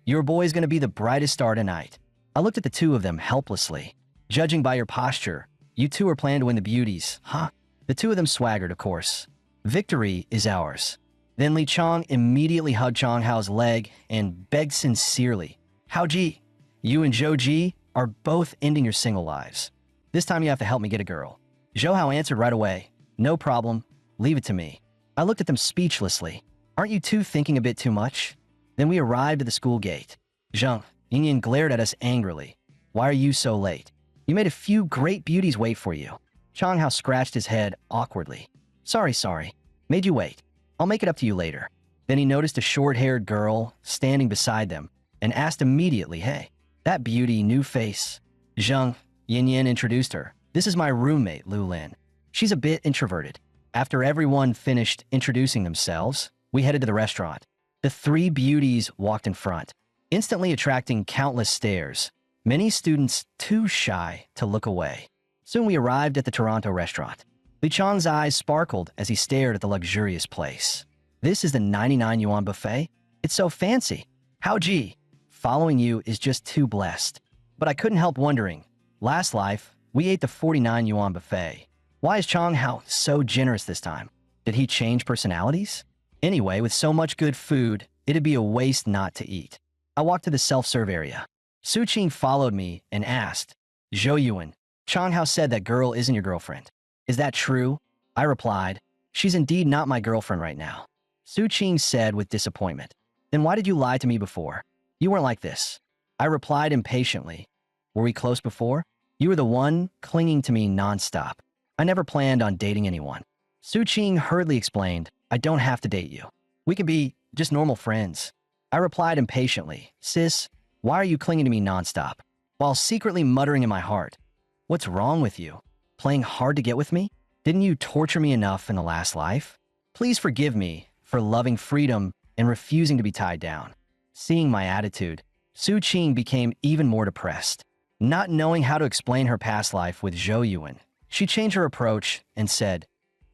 S1: Your boy's gonna be the brightest star tonight. I looked at the two of them helplessly. Judging by your posture, you two are planning to win the beauties, huh? The two of them swaggered, of course. Victory is ours. Then Li Chong immediately hugged Chong Hao's leg and begged sincerely, Hao Ji, you and Zhou Ji are both ending your single lives. This time you have to help me get a girl. Zhou Hao answered right away, no problem, leave it to me. I looked at them speechlessly. Aren't you two thinking a bit too much? Then we arrived at the school gate. Zhang Yinyin glared at us angrily. Why are you so late? You made a few great beauties wait for you. Chong Hao scratched his head awkwardly. Sorry. Made you wait. I'll make it up to you later. Then he noticed a short-haired girl standing beside them and asked immediately, hey, that beauty, new face. Zhang Yinyin introduced her. This is my roommate, Lu Lin. She's a bit introverted. After everyone finished introducing themselves, we headed to the restaurant. The three beauties walked in front, instantly attracting countless stares, many students too shy to look away. Soon we arrived at the Toronto restaurant. Li Chong's eyes sparkled as he stared at the luxurious place. This is the 99 yuan buffet? It's so fancy. Hao Ji, following you is just too blessed. But I couldn't help wondering, last life, we ate the 49 yuan buffet. Why is Chong Hao so generous this time? Did he change personalities? Anyway, with so much good food, it'd be a waste not to eat. I walked to the self-serve area. Su Qing followed me and asked, Zhou Yuan, Chong Hao said that girl isn't your girlfriend. Is that true? I replied, she's indeed not my girlfriend right now. Su Qing said with disappointment, then why did you lie to me before? You weren't like this. I replied impatiently, were we close before? You were the one clinging to me nonstop. I never planned on dating anyone. Su Qing hurriedly explained, I don't have to date you. We can be just normal friends. I replied impatiently, sis, why are you clinging to me nonstop? While secretly muttering in my heart, what's wrong with you? Playing hard to get with me? Didn't you torture me enough in the last life? Please forgive me for loving freedom and refusing to be tied down. Seeing my attitude, Su Qing became even more depressed. Not knowing how to explain her past life with Zhou Yuan, she changed her approach and said,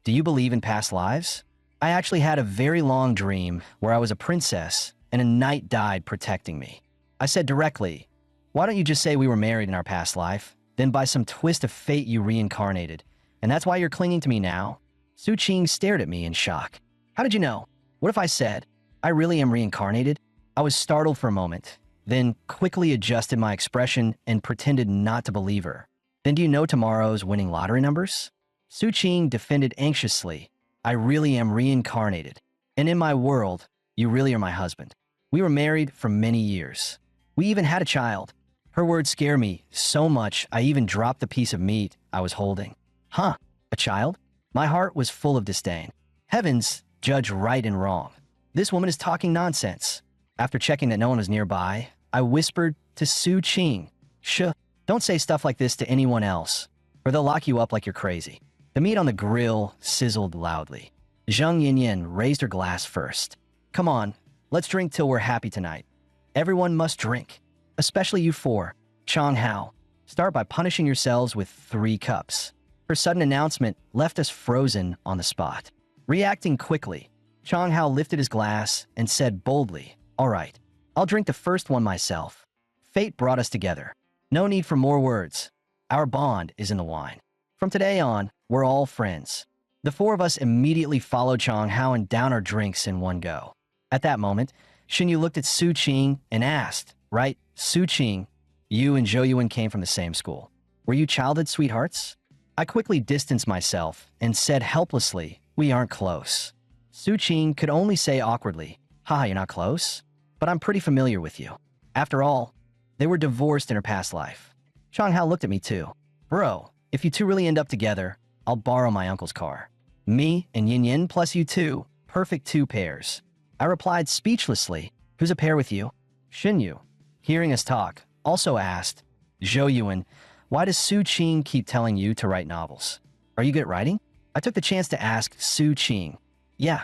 S1: "Do you believe in past lives? I actually had a very long dream where I was a princess and a knight died protecting me." I said directly, "Why don't you just say we were married in our past life? Then by some twist of fate you reincarnated, and that's why you're clinging to me now?" Su Qing stared at me in shock. "How did you know? What if I said, I really am reincarnated?" I was startled for a moment, then quickly adjusted my expression and pretended not to believe her. "Then do you know tomorrow's winning lottery numbers?" Su Qing defended anxiously, "I really am reincarnated. And in my world, you really are my husband. We were married for many years. We even had a child." Her words scared me so much I even dropped the piece of meat I was holding. "Huh? A child?" My heart was full of disdain. Heavens, judge right and wrong. This woman is talking nonsense. After checking that no one was nearby, I whispered to Su Qing, "Shh, don't say stuff like this to anyone else, or they'll lock you up like you're crazy." The meat on the grill sizzled loudly. Zhang Yinyan raised her glass first. "Come on, let's drink till we're happy tonight. Everyone must drink, especially you four. Chang Hao, start by punishing yourselves with 3 cups." Her sudden announcement left us frozen on the spot. Reacting quickly, Chang Hao lifted his glass and said boldly, "All right, I'll drink the first one myself. Fate brought us together. No need for more words. Our bond is in the wine. From today on, we're all friends." The 4 of us immediately followed Chang Hao and downed our drinks in one go. At that moment, Xinyu looked at Su Qing and asked, "Right, Su Qing, you and Zhou Yuan came from the same school. Were you childhood sweethearts?" I quickly distanced myself and said helplessly, "We aren't close." Su Qing could only say awkwardly, "Haha, you're not close? But I'm pretty familiar with you." After all, they were divorced in her past life. Chang Hao looked at me too. "Bro, if you two really end up together, I'll borrow my uncle's car. Me and Yin Yin plus you two, perfect 2 pairs." I replied speechlessly, "Who's a pair with you?" Xinyu, hearing us talk, also asked, "Zhou Yuan, why does Su Qing keep telling you to write novels? Are you good at writing?" I took the chance to ask Su Qing, "Yeah,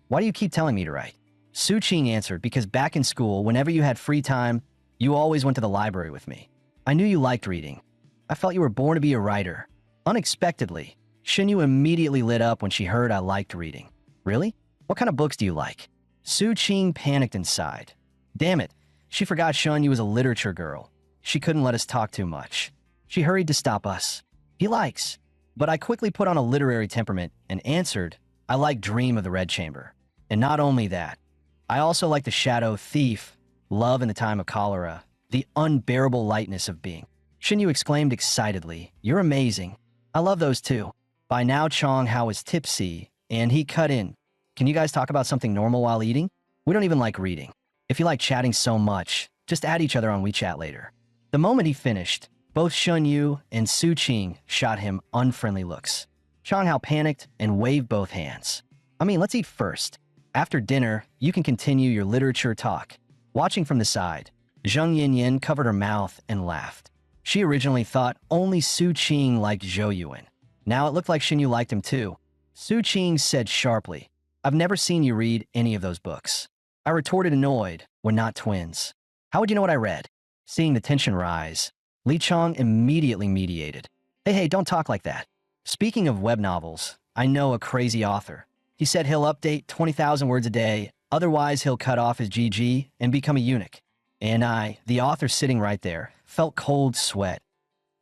S1: why do you keep telling me to write?" Su Qing answered, "Because back in school, whenever you had free time, you always went to the library with me. I knew you liked reading. I felt you were born to be a writer." Unexpectedly, Xinyu immediately lit up when she heard I liked reading. "Really? What kind of books do you like?" Su Qing panicked and sighed. Damn it, she forgot Xinyu was a literature girl. She couldn't let us talk too much. She hurried to stop us. "He likes." But I quickly put on a literary temperament and answered, "I like Dream of the Red Chamber. And not only that, I also like The Shadow Thief, Love in the Time of Cholera, The Unbearable Lightness of Being." Xinyu exclaimed excitedly, "You're amazing. I love those too." By now, Chang Hao was tipsy, and he cut in, "Can you guys talk about something normal while eating? We don't even like reading. If you like chatting so much, just add each other on WeChat later." The moment he finished, both Xinyu and Su Qing shot him unfriendly looks. Chang Hao panicked and waved both hands. "I mean, let's eat first. After dinner, you can continue your literature talk." Watching from the side, Zhang Yinyan covered her mouth and laughed. She originally thought only Su Qing liked Zhou Yuan. Now it looked like Xinyu liked him too. Su Qing said sharply, "I've never seen you read any of those books." I retorted annoyed, "We're not twins. How would you know what I read?" Seeing the tension rise, Li Chong immediately mediated. Hey, don't talk like that. Speaking of web novels, I know a crazy author. He said he'll update 20,000 words a day, otherwise he'll cut off his GG and become a eunuch." And I, the author sitting right there, felt cold sweat.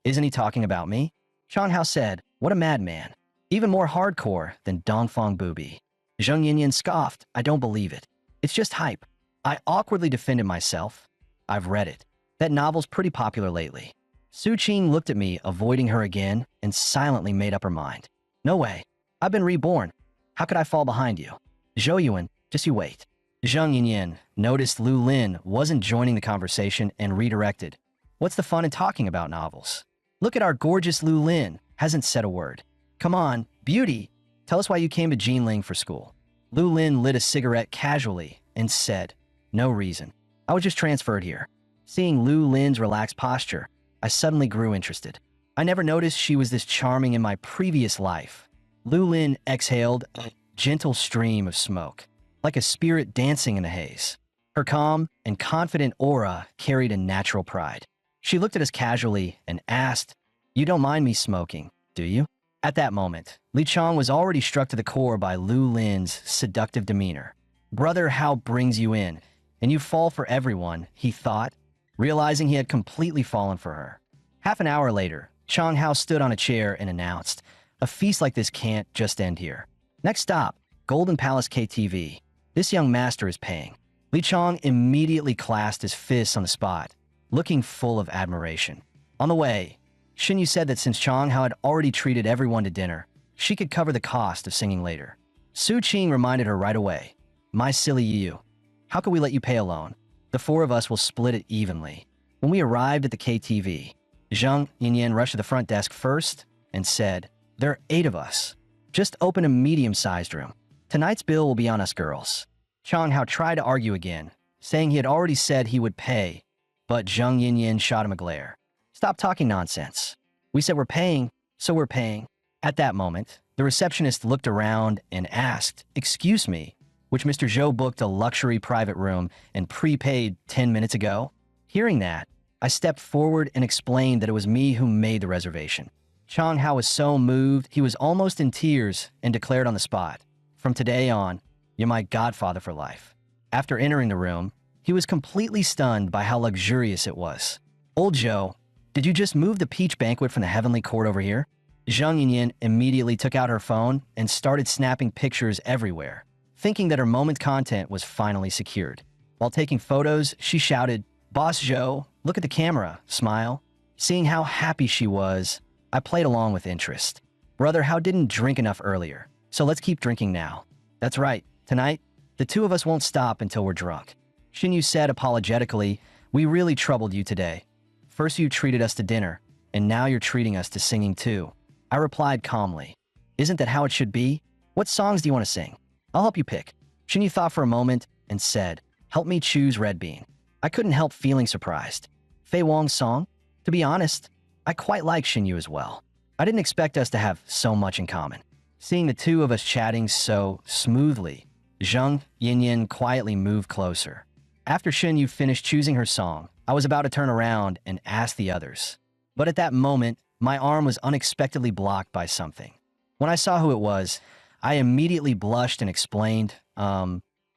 S1: "Isn't he talking about me?" Chang Hao said, "What a madman. Even more hardcore than Dongfang Booby." Zheng Yinyan scoffed, "I don't believe it. It's just hype." I awkwardly defended myself. "I've read it. That novel's pretty popular lately." Su Qing looked at me, avoiding her again, and silently made up her mind. "No way. I've been reborn. How could I fall behind you?" "Zhou Yuan, just you wait." Zhang Yinyan noticed Lu Lin wasn't joining the conversation and redirected. "What's the fun in talking about novels? Look at our gorgeous Lu Lin, hasn't said a word. Come on, beauty, tell us why you came to Jinling for school." Lu Lin lit a cigarette casually and said, "No reason. I was just transferred here." Seeing Lu Lin's relaxed posture, I suddenly grew interested. I never noticed she was this charming in my previous life. Lu Lin exhaled a gentle stream of smoke, like a spirit dancing in the haze. Her calm and confident aura carried a natural pride. She looked at us casually and asked, "You don't mind me smoking, do you?" At that moment, Li Chong was already struck to the core by Lu Lin's seductive demeanor. Brother Hao brings you in, and you fall for everyone, he thought, realizing he had completely fallen for her. Half an hour later, Chong Hao stood on a chair and announced, "A feast like this can't just end here. Next stop, Golden Palace KTV. This young master is paying." Li Chong immediately clasped his fists on the spot, looking full of admiration. On the way, Shin Yu said that since Chong Hao had already treated everyone to dinner, she could cover the cost of singing later. Su Qing reminded her right away, "My silly Yu, how could we let you pay alone? The four of us will split it evenly." When we arrived at the KTV, Zhang Yinyan rushed to the front desk first and said, "There are 8 of us. Just open a medium-sized room. Tonight's bill will be on us girls." Chong Hao tried to argue again, saying he had already said he would pay, but Zhang Yinyan shot him a glare. "Stop talking nonsense. We said we're paying, so we're paying." At that moment, the receptionist looked around and asked, "Excuse me, which Mr. Zhou booked a luxury private room and prepaid 10 minutes ago?" Hearing that, I stepped forward and explained that it was me who made the reservation. Chong Hao was so moved, he was almost in tears and declared on the spot, "From today on, you're my godfather for life." After entering the room, he was completely stunned by how luxurious it was. "Old Zhou, did you just move the peach banquet from the heavenly court over here?" Zhang Yinyan immediately took out her phone and started snapping pictures everywhere, thinking that her moment content was finally secured. While taking photos, she shouted, "Boss Zhou, look at the camera, smile." Seeing how happy she was, I played along with interest. "Brother Hao didn't drink enough earlier, so let's keep drinking now." "That's right, tonight, the 2 of us won't stop until we're drunk." Shin Yu said apologetically, "We really troubled you today. First you treated us to dinner, and now you're treating us to singing too." I replied calmly, "Isn't that how it should be? What songs do you want to sing? I'll help you pick." Shin Yu thought for a moment and said, "Help me choose Red Bean." I couldn't help feeling surprised. Fei Wong's song? To be honest, I quite like Shin Yu as well. I didn't expect us to have so much in common. Seeing the 2 of us chatting so smoothly, Zhang Yinyan quietly moved closer. After Shin Yu finished choosing her song, I was about to turn around and ask the others. But at that moment, my arm was unexpectedly blocked by something. When I saw who it was, I immediately blushed and explained,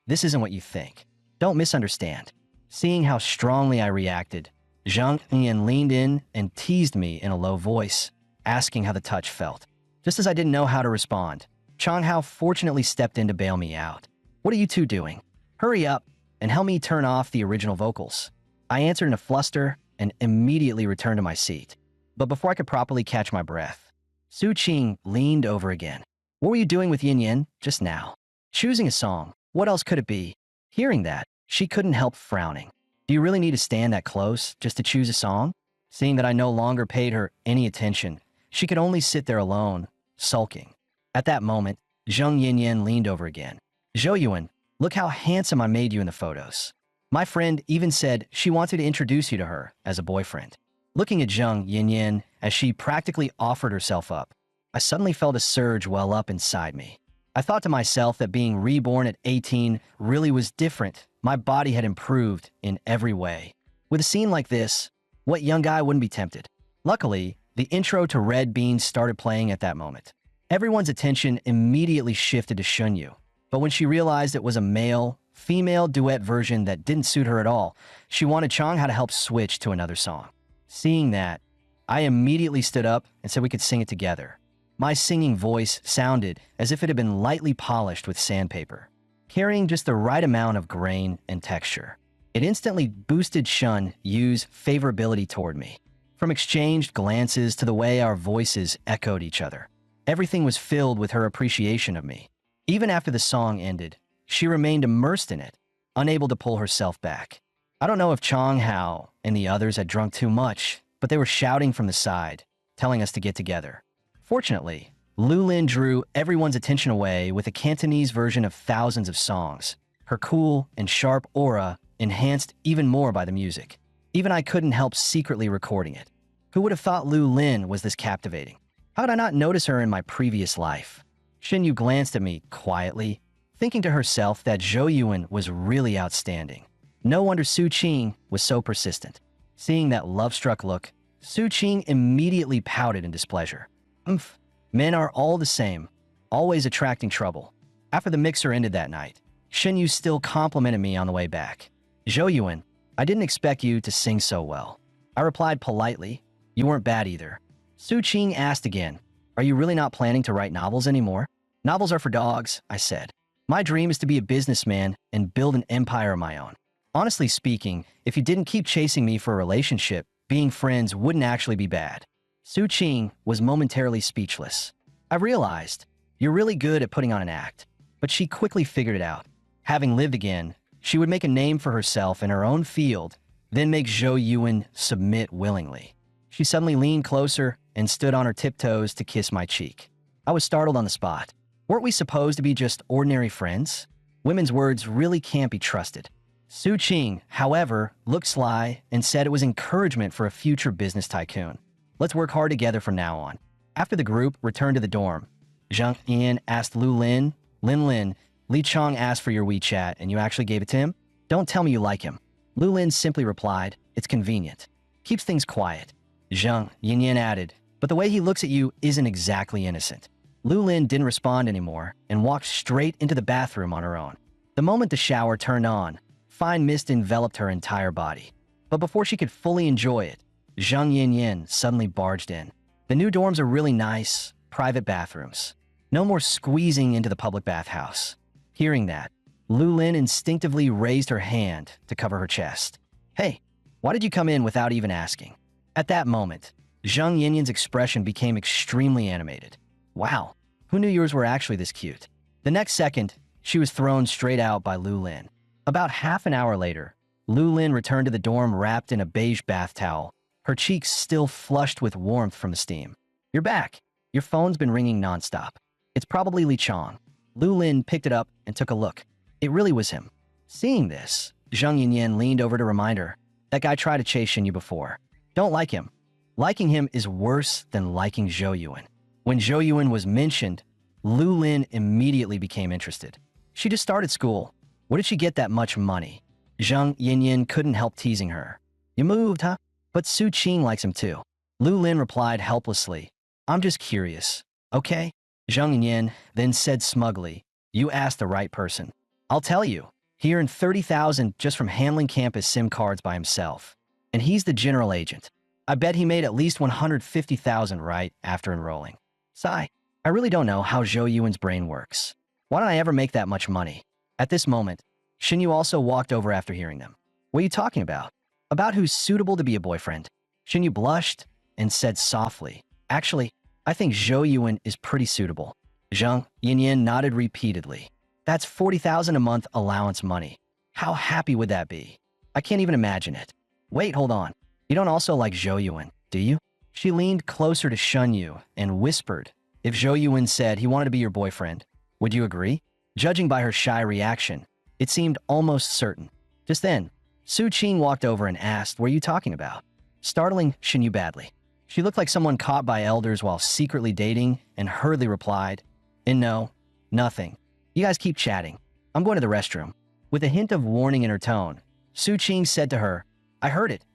S1: "This isn't what you think. Don't misunderstand." Seeing how strongly I reacted, Zhang Yinyan leaned in and teased me in a low voice, asking how the touch felt. Just as I didn't know how to respond, Chong Hao fortunately stepped in to bail me out. "What are you 2 doing? Hurry up and help me turn off the original vocals." I answered in a fluster and immediately returned to my seat. But before I could properly catch my breath, Su Qing leaned over again. "What were you doing with Yin Yin just now?" "Choosing a song. What else could it be?" Hearing that, she couldn't help frowning. "Do you really need to stand that close just to choose a song?" Seeing that I no longer paid her any attention, she could only sit there alone, sulking. At that moment, Zhang Yinyan leaned over again. "Zhou Yuan, look how handsome I made you in the photos." My friend even said she wanted to introduce you to her as a boyfriend. Looking at Zhang Yinyan as she practically offered herself up, I suddenly felt a surge well up inside me. I thought to myself that being reborn at 18 really was different. My body had improved in every way. With a scene like this, what young guy wouldn't be tempted? Luckily, the intro to Red Bean started playing at that moment. Everyone's attention immediately shifted to Shunyu, but when she realized it was a male-female duet version that didn't suit her at all, she wanted Chong Hao to help switch to another song. Seeing that, I immediately stood up and said we could sing it together. My singing voice sounded as if it had been lightly polished with sandpaper, carrying just the right amount of grain and texture. It instantly boosted Shun Yu's favorability toward me. From exchanged glances to the way our voices echoed each other, everything was filled with her appreciation of me. Even after the song ended, she remained immersed in it, unable to pull herself back. I don't know if Chong Hao and the others had drunk too much, but they were shouting from the side, telling us to get together. Fortunately, Lu Lin drew everyone's attention away with a Cantonese version of thousands of songs. Her cool and sharp aura enhanced even more by the music. Even I couldn't help secretly recording it. Who would have thought Lu Lin was this captivating? How did I not notice her in my previous life? Shin Yu glanced at me quietly, thinking to herself that Zhou Yuan was really outstanding. No wonder Su Qing was so persistent. Seeing that love-struck look, Su Qing immediately pouted in displeasure. Oomph. Men are all the same, always attracting trouble. After the mixer ended that night, Shenyu still complimented me on the way back. Zhou Yuan, I didn't expect you to sing so well. I replied politely, you weren't bad either. Su Qing asked again, are you really not planning to write novels anymore? Novels are for dogs, I said. My dream is to be a businessman and build an empire of my own. Honestly speaking, if you didn't keep chasing me for a relationship, being friends wouldn't actually be bad. Su Qing was momentarily speechless. I realized, you're really good at putting on an act. But she quickly figured it out. Having lived again, she would make a name for herself in her own field, then make Zhou Yuan submit willingly. She suddenly leaned closer and stood on her tiptoes to kiss my cheek. I was startled on the spot. Weren't we supposed to be just ordinary friends? Women's words really can't be trusted. Su Qing, however, looked sly and said it was encouragement for a future business tycoon. Let's work hard together from now on. After the group returned to the dorm, Zhang Yan asked Lu Lin, Lin, Li Chong asked for your WeChat and you actually gave it to him? Don't tell me you like him. Lu Lin simply replied, it's convenient. Keeps things quiet. Zhang Yan added, but the way he looks at you isn't exactly innocent. Lu Lin didn't respond anymore and walked straight into the bathroom on her own. The moment the shower turned on, fine mist enveloped her entire body. But before she could fully enjoy it, Zhang Yan suddenly barged in. The new dorms are really nice, private bathrooms. No more squeezing into the public bathhouse. Hearing that, Lu Lin instinctively raised her hand to cover her chest. Hey, why did you come in without even asking? At that moment, Zhang Yan's expression became extremely animated. Wow, who knew yours were actually this cute? The next second, she was thrown straight out by Lu Lin. About half an hour later, Lu Lin returned to the dorm wrapped in a beige bath towel, her cheeks still flushed with warmth from the steam. You're back. Your phone's been ringing nonstop. It's probably Li Chong. Lu Lin picked it up and took a look. It really was him. Seeing this, Zhang Yan leaned over to remind her, that guy tried to chase Shenyu before. Don't like him. Liking him is worse than liking Zhou Yuan. When Zhou Yuan was mentioned, Lu Lin immediately became interested. She just started school. Where did she get that much money? Zhang Yan couldn't help teasing her. You moved, huh? But Su Qing likes him too. Lu Lin replied helplessly, I'm just curious. Okay? Zhang Yan then said smugly, you asked the right person. I'll tell you, he earned 30,000 just from handling campus SIM cards by himself. And he's the general agent. I bet he made at least 150,000 right after enrolling. Sigh, I really don't know how Zhou Yuan's brain works. Why don't I ever make that much money? At this moment, Shenyu also walked over after hearing them. What are you talking about? About who's suitable to be a boyfriend. Shenyu blushed and said softly, actually, I think Zhou Yuan is pretty suitable. Zhang Yan nodded repeatedly. That's 40,000 a month allowance money. How happy would that be? I can't even imagine it. Wait, hold on. You don't also like Zhou Yuan, do you? She leaned closer to Shenyu and whispered, if Zhou Yuan said he wanted to be your boyfriend, would you agree? Judging by her shy reaction, it seemed almost certain. Just then, Su Qing walked over and asked, what are you talking about? Startling Shenyu badly. She looked like someone caught by elders while secretly dating and hurriedly replied, and no, nothing. You guys keep chatting. I'm going to the restroom. With a hint of warning in her tone, Su Qing said to her, I heard it.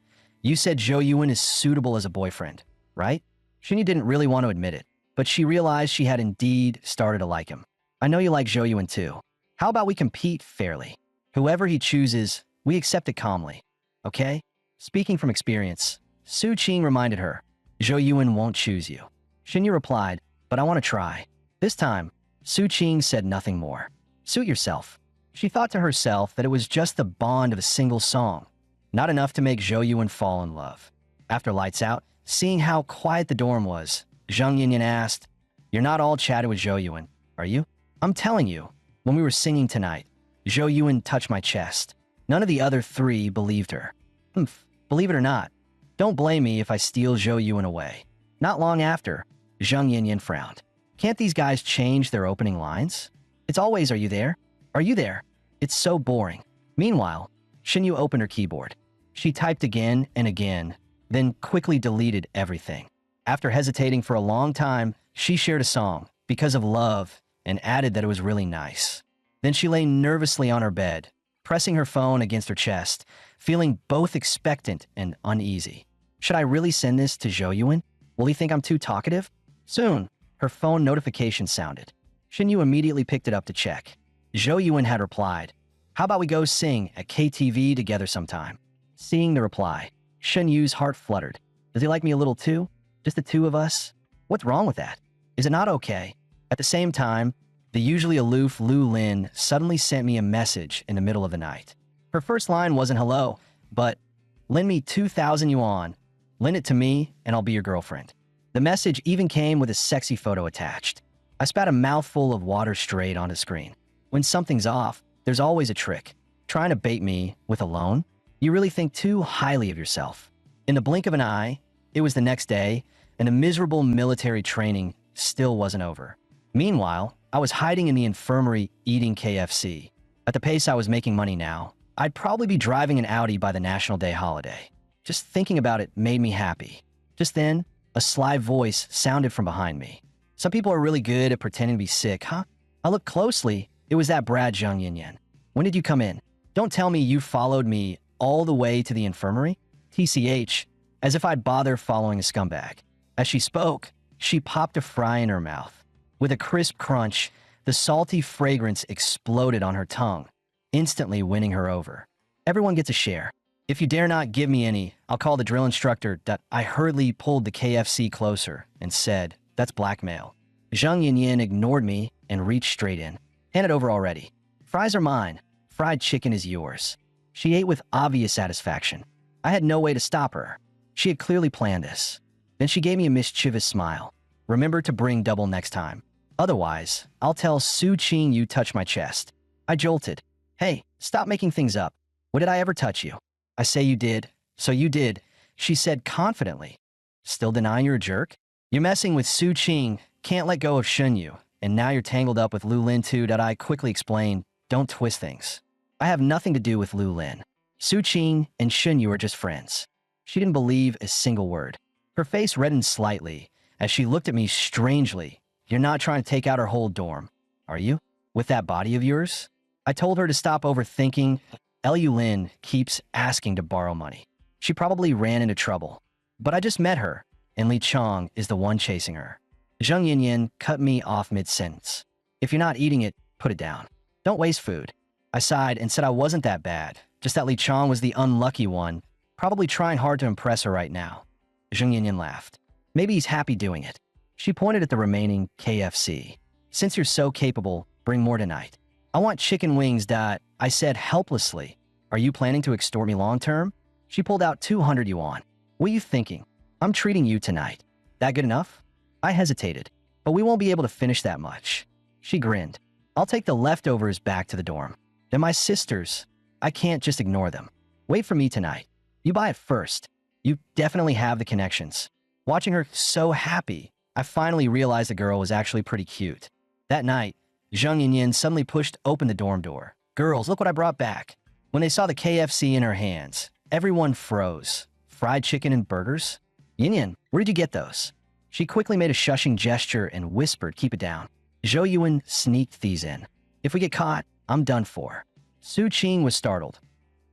S1: You said Zhou Yuan is suitable as a boyfriend, right? Shenyu didn't really want to admit it, but she realized she had indeed started to like him. I know you like Zhou Yuan too. How about we compete fairly? Whoever he chooses, we accept it calmly. Okay? Speaking from experience, Su Qing reminded her, Zhou Yuan won't choose you. Shenyu replied, but I want to try. This time, Su Qing said nothing more. Suit yourself. She thought to herself that it was just the bond of a single song, not enough to make Zhou Yuan fall in love. After lights out, seeing how quiet the dorm was, Zhang Yan asked, you're not all chatted with Zhou Yuan, are you? I'm telling you, when we were singing tonight, Zhou Yuan touched my chest. None of the other three believed her. Believe it or not, don't blame me if I steal Zhou Yuan away. Not long after, Zhang Yan frowned. Can't these guys change their opening lines? It's always, are you there? Are you there? It's so boring. Meanwhile, Shenyu opened her keyboard. She typed again and again, then quickly deleted everything. After hesitating for a long time, she shared a song, Because of Love, and added that it was really nice. Then she lay nervously on her bed, pressing her phone against her chest, feeling both expectant and uneasy. Should I really send this to Zhou? Will he think I'm too talkative? Soon, her phone notification sounded. Shinyu immediately picked it up to check. Zhou had replied, "How about we go sing at KTV together sometime?" Seeing the reply, Shinyu's heart fluttered. Does he like me a little too? Just the two of us? What's wrong with that? Is it not okay? At the same time, the usually aloof Lu Lin suddenly sent me a message in the middle of the night. Her first line wasn't hello, but lend me 2,000 yuan. Lend it to me and I'll be your girlfriend. The message even came with a sexy photo attached. I spat a mouthful of water straight on the screen. When something's off, there's always a trick. Trying to bait me with a loan? You really think too highly of yourself. In the blink of an eye, it was the next day, and the miserable military training still wasn't over. Meanwhile, I was hiding in the infirmary eating KFC. At the pace I was making money now, I'd probably be driving an Audi by the National Day holiday. Just thinking about it made me happy. Just then, a sly voice sounded from behind me. Some people are really good at pretending to be sick, huh? I looked closely. It was that Brad Zhang Yinyan. When did you come in? Don't tell me you followed me all the way to the infirmary? TCH, as if I'd bother following a scumbag. As she spoke, she popped a fry in her mouth. With a crisp crunch, the salty fragrance exploded on her tongue, instantly winning her over. Everyone gets a share. If you dare not give me any, I'll call the drill instructor. I hurriedly pulled the KFC closer and said, "That's blackmail." Zhang Yinyan ignored me and reached straight in. "Hand it over already. Fries are mine. Fried chicken is yours." She ate with obvious satisfaction. I had no way to stop her. She had clearly planned this. Then she gave me a mischievous smile. "Remember to bring double next time. Otherwise, I'll tell Su Qing you touched my chest." I jolted. "Hey, stop making things up. When did I ever touch you?" "I say you did, so you did," she said confidently. "Still denying you're a jerk? You're messing with Su Qing, can't let go of Shunyu, and now you're tangled up with Lu Lin too." I quickly explained, "Don't twist things. I have nothing to do with Lu Lin. Su Qing and Shunyu are just friends." She didn't believe a single word. Her face reddened slightly as she looked at me strangely. "You're not trying to take out our whole dorm, are you? With that body of yours?" I told her to stop overthinking. Lu Lin keeps asking to borrow money. She probably ran into trouble. But I just met her, and Li Chong is the one chasing her. Zhang Yinyan cut me off mid-sentence. "If you're not eating it, put it down. Don't waste food." I sighed and said I wasn't that bad, just that Li Chong was the unlucky one, probably trying hard to impress her right now. Zhang Yinyan laughed. "Maybe he's happy doing it." She pointed at the remaining KFC. "Since you're so capable, bring more tonight." "I want chicken wings." I said helplessly. "Are you planning to extort me long-term?" She pulled out 200 yuan. "What are you thinking? I'm treating you tonight. That good enough?" I hesitated. "But we won't be able to finish that much." She grinned. "I'll take the leftovers back to the dorm. They're my sisters. I can't just ignore them. Wait for me tonight. You buy it first. You definitely have the connections." Watching her so happy, I finally realized the girl was actually pretty cute. That night, Zhang Yinyan suddenly pushed open the dorm door. "Girls, look what I brought back." When they saw the KFC in her hands, everyone froze. Fried chicken and burgers? "Yinyan, where did you get those?" She quickly made a shushing gesture and whispered, "Keep it down." Zhou Yuan sneaked these in. "If we get caught, I'm done for." Su Qing was startled.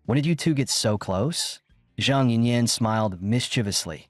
S1: "When did you two get so close?" Zhang Yinyan smiled mischievously.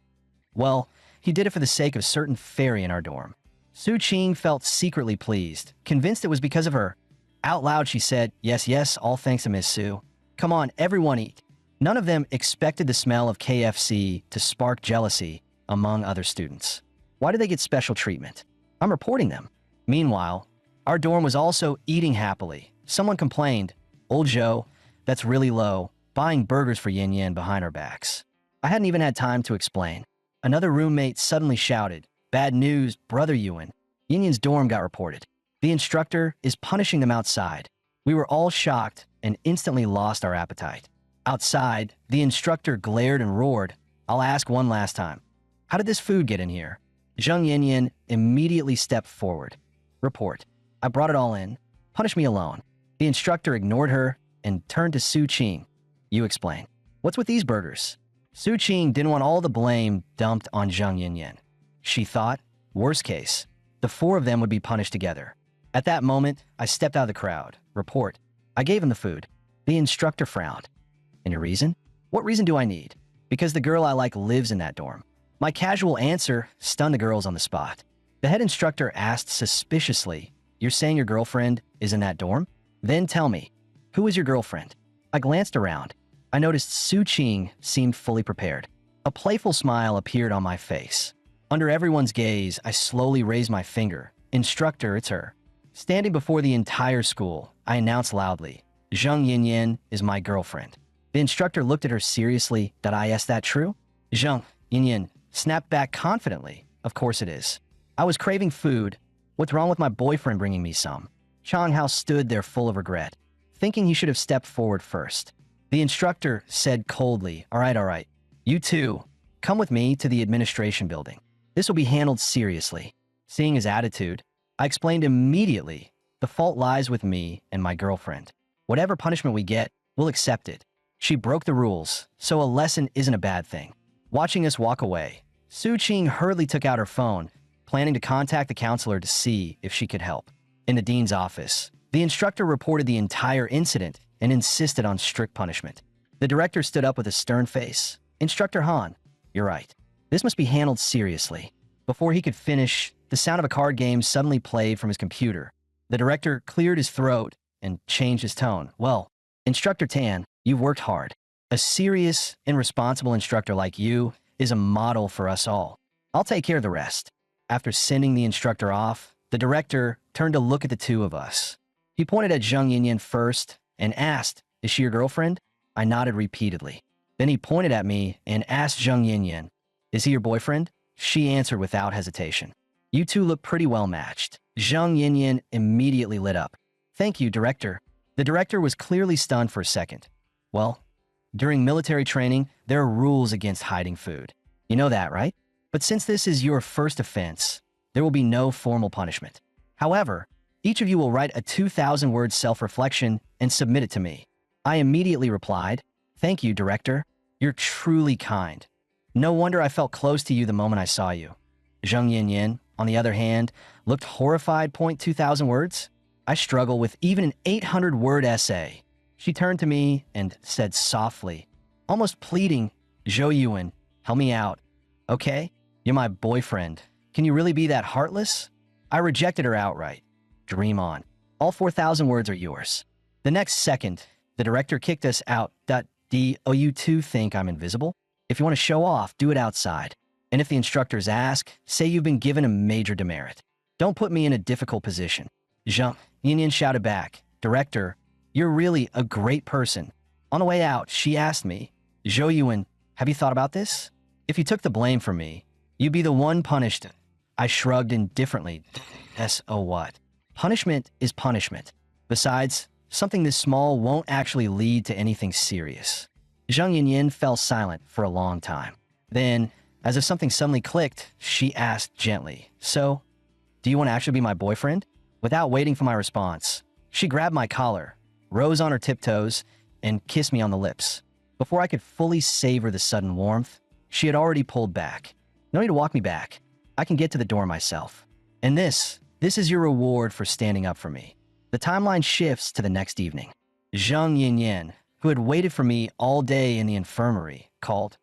S1: "Well, he did it for the sake of a certain fairy in our dorm." Su Qing felt secretly pleased, convinced it was because of her. Out loud she said, "Yes, yes, all thanks to Miss Su. Come on, everyone eat." None of them expected the smell of KFC to spark jealousy among other students. Why did they get special treatment? I'm reporting them. Meanwhile, our dorm was also eating happily. Someone complained, "Old Joe, that's really low, buying burgers for Yin Yin behind our backs." I hadn't even had time to explain. Another roommate suddenly shouted, "Bad news, Brother Yuan. Yin Yin's dorm got reported. The instructor is punishing them outside." We were all shocked and instantly lost our appetite. Outside, the instructor glared and roared, "I'll ask one last time. How did this food get in here?" Zhang Yinyan immediately stepped forward. "Report. I brought it all in. Punish me alone." The instructor ignored her and turned to Su Qing. "You explain. What's with these burgers?" Su Qing didn't want all the blame dumped on Zhang Yinyan. She thought, worst case, the four of them would be punished together. At that moment, I stepped out of the crowd. "Report. I gave him the food." The instructor frowned. And your reason? What reason do I need? Because the girl I like lives in that dorm. My casual answer stunned the girls on the spot. The head instructor asked suspiciously, "You're saying your girlfriend is in that dorm? Then tell me, who is your girlfriend?" I glanced around. I noticed Su Qing seemed fully prepared. A playful smile appeared on my face. Under everyone's gaze, I slowly raised my finger. "Instructor, it's her." Standing before the entire school, I announced loudly, "Zheng Yinyan is my girlfriend." The instructor looked at her seriously. "Is that true?" Zheng Yinyan snapped back confidently, "Of course it is. I was craving food. What's wrong with my boyfriend bringing me some?" Chang Hao stood there full of regret, thinking he should have stepped forward first. The instructor said coldly, all right. You two, come with me to the administration building. This will be handled seriously." Seeing his attitude, I explained immediately, "The fault lies with me and my girlfriend. Whatever punishment we get, we'll accept it. She broke the rules, so a lesson isn't a bad thing." Watching us walk away, Su Qing hurriedly took out her phone, planning to contact the counselor to see if she could help. In the dean's office, the instructor reported the entire incident and insisted on strict punishment. The director stood up with a stern face. "Instructor Han, you're right. This must be handled seriously." Before he could finish, the sound of a card game suddenly played from his computer. The director cleared his throat and changed his tone. "Well, Instructor Tan, you've worked hard. A serious and responsible instructor like you is a model for us all. I'll take care of the rest." After sending the instructor off, the director turned to look at the two of us. He pointed at Zheng Yinyan first and asked, "Is she your girlfriend?" I nodded repeatedly. Then he pointed at me and asked Zheng Yinyan, "Is he your boyfriend?" She answered without hesitation. "You two look pretty well matched." Zheng Yinyan immediately lit up. "Thank you, director." The director was clearly stunned for a second. "Well, during military training, there are rules against hiding food. You know that, right? But since this is your first offense, there will be no formal punishment. However, each of you will write a 2,000-word self-reflection and submit it to me." I immediately replied, "Thank you, director. You're truly kind. No wonder I felt close to you the moment I saw you." Zheng Yinyan, on the other hand, looked horrified. 2,000 words? I struggle with even an 800-word essay. She turned to me and said softly, almost pleading, "Zhou Yuan, help me out. Okay? You're my boyfriend. Can you really be that heartless?" I rejected her outright. "Dream on. All 4,000 words are yours." The next second, the director kicked us out. "Do you two think I'm invisible? If you want to show off, do it outside. And if the instructors ask, say you've been given a major demerit. Don't put me in a difficult position." Zheng Yinyan shouted back, "Director, you're really a great person." On the way out, she asked me, "Zhou Yuan, have you thought about this? If you took the blame for me, you'd be the one punished." I shrugged indifferently. So what? Punishment is punishment. Besides, something this small won't actually lead to anything serious. Zheng Yinyan fell silent for a long time. Then, as if something suddenly clicked, she asked gently, "So, do you want to actually be my boyfriend?" Without waiting for my response, she grabbed my collar, rose on her tiptoes, and kissed me on the lips. Before I could fully savor the sudden warmth, she had already pulled back. "No need to walk me back. I can get to the door myself. And this is your reward for standing up for me." The timeline shifts to the next evening. Zheng Yinyan, who had waited for me all day in the infirmary, called,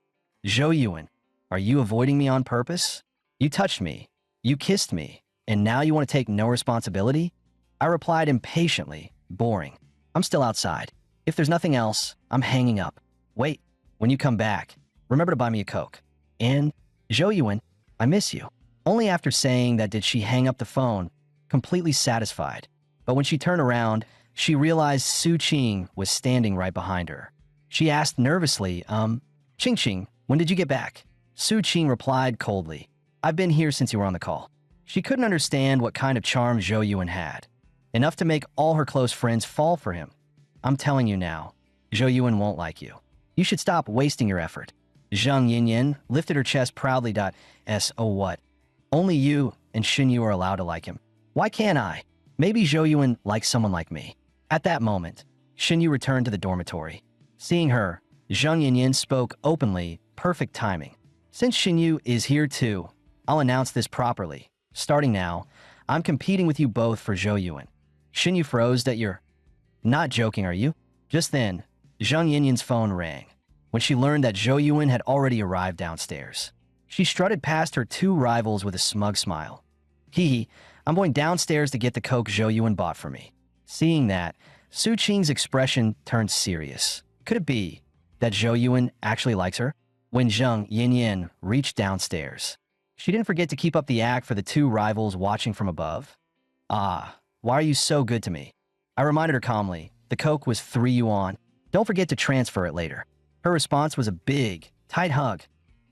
S1: "Zhou Yuan, are you avoiding me on purpose? You touched me, you kissed me, and now you want to take no responsibility?" I replied impatiently, "Boring. I'm still outside. If there's nothing else, I'm hanging up. Wait, when you come back, remember to buy me a Coke. And, Zhou Yuan, I miss you." Only after saying that did she hang up the phone, completely satisfied. But when she turned around, she realized Su Qing was standing right behind her. She asked nervously, Qing, when did you get back?" Su Qing replied coldly, "I've been here since you were on the call." She couldn't understand what kind of charm Zhou Yuan had. Enough to make all her close friends fall for him. "I'm telling you now, Zhou Yuan won't like you. You should stop wasting your effort." Zheng Yinyan lifted her chest proudly. So what? Only you and Xinyu are allowed to like him. Why can't I? Maybe Zhou Yuan likes someone like me. At that moment, Xinyu returned to the dormitory. Seeing her, Zheng Yinyan spoke openly, perfect timing. "Since Xinyu is here too, I'll announce this properly. Starting now, I'm competing with you both for Zhou Yuan." Xinyu froze. "You're not joking, are you?" Just then, Zhang Yinyan's phone rang. When she learned that Zhou Yuan had already arrived downstairs, she strutted past her two rivals with a smug smile. Hee hee, I'm going downstairs to get the Coke Zhou Yuan bought for me. Seeing that, Su Qing's expression turned serious. Could it be that Zhou Yuan actually likes her? When Zhang Yinyan reached downstairs, she didn't forget to keep up the act for the two rivals watching from above. Ah, why are you so good to me? I reminded her calmly. The Coke was 3 yuan. Don't forget to transfer it later. Her response was a big, tight hug.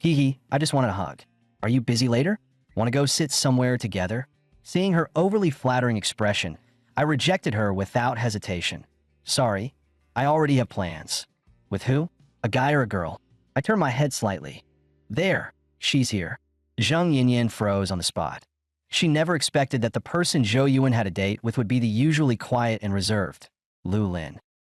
S1: Hee hee, I just wanted a hug. Are you busy later? Want to go sit somewhere together? Seeing her overly flattering expression, I rejected her without hesitation. Sorry, I already have plans. With who? A guy or a girl? I turned my head slightly. There, she's here. Zhang Yinyan froze on the spot. She never expected that the person Zhou Yuan had a date with would be the usually quiet and reserved Lu Lin.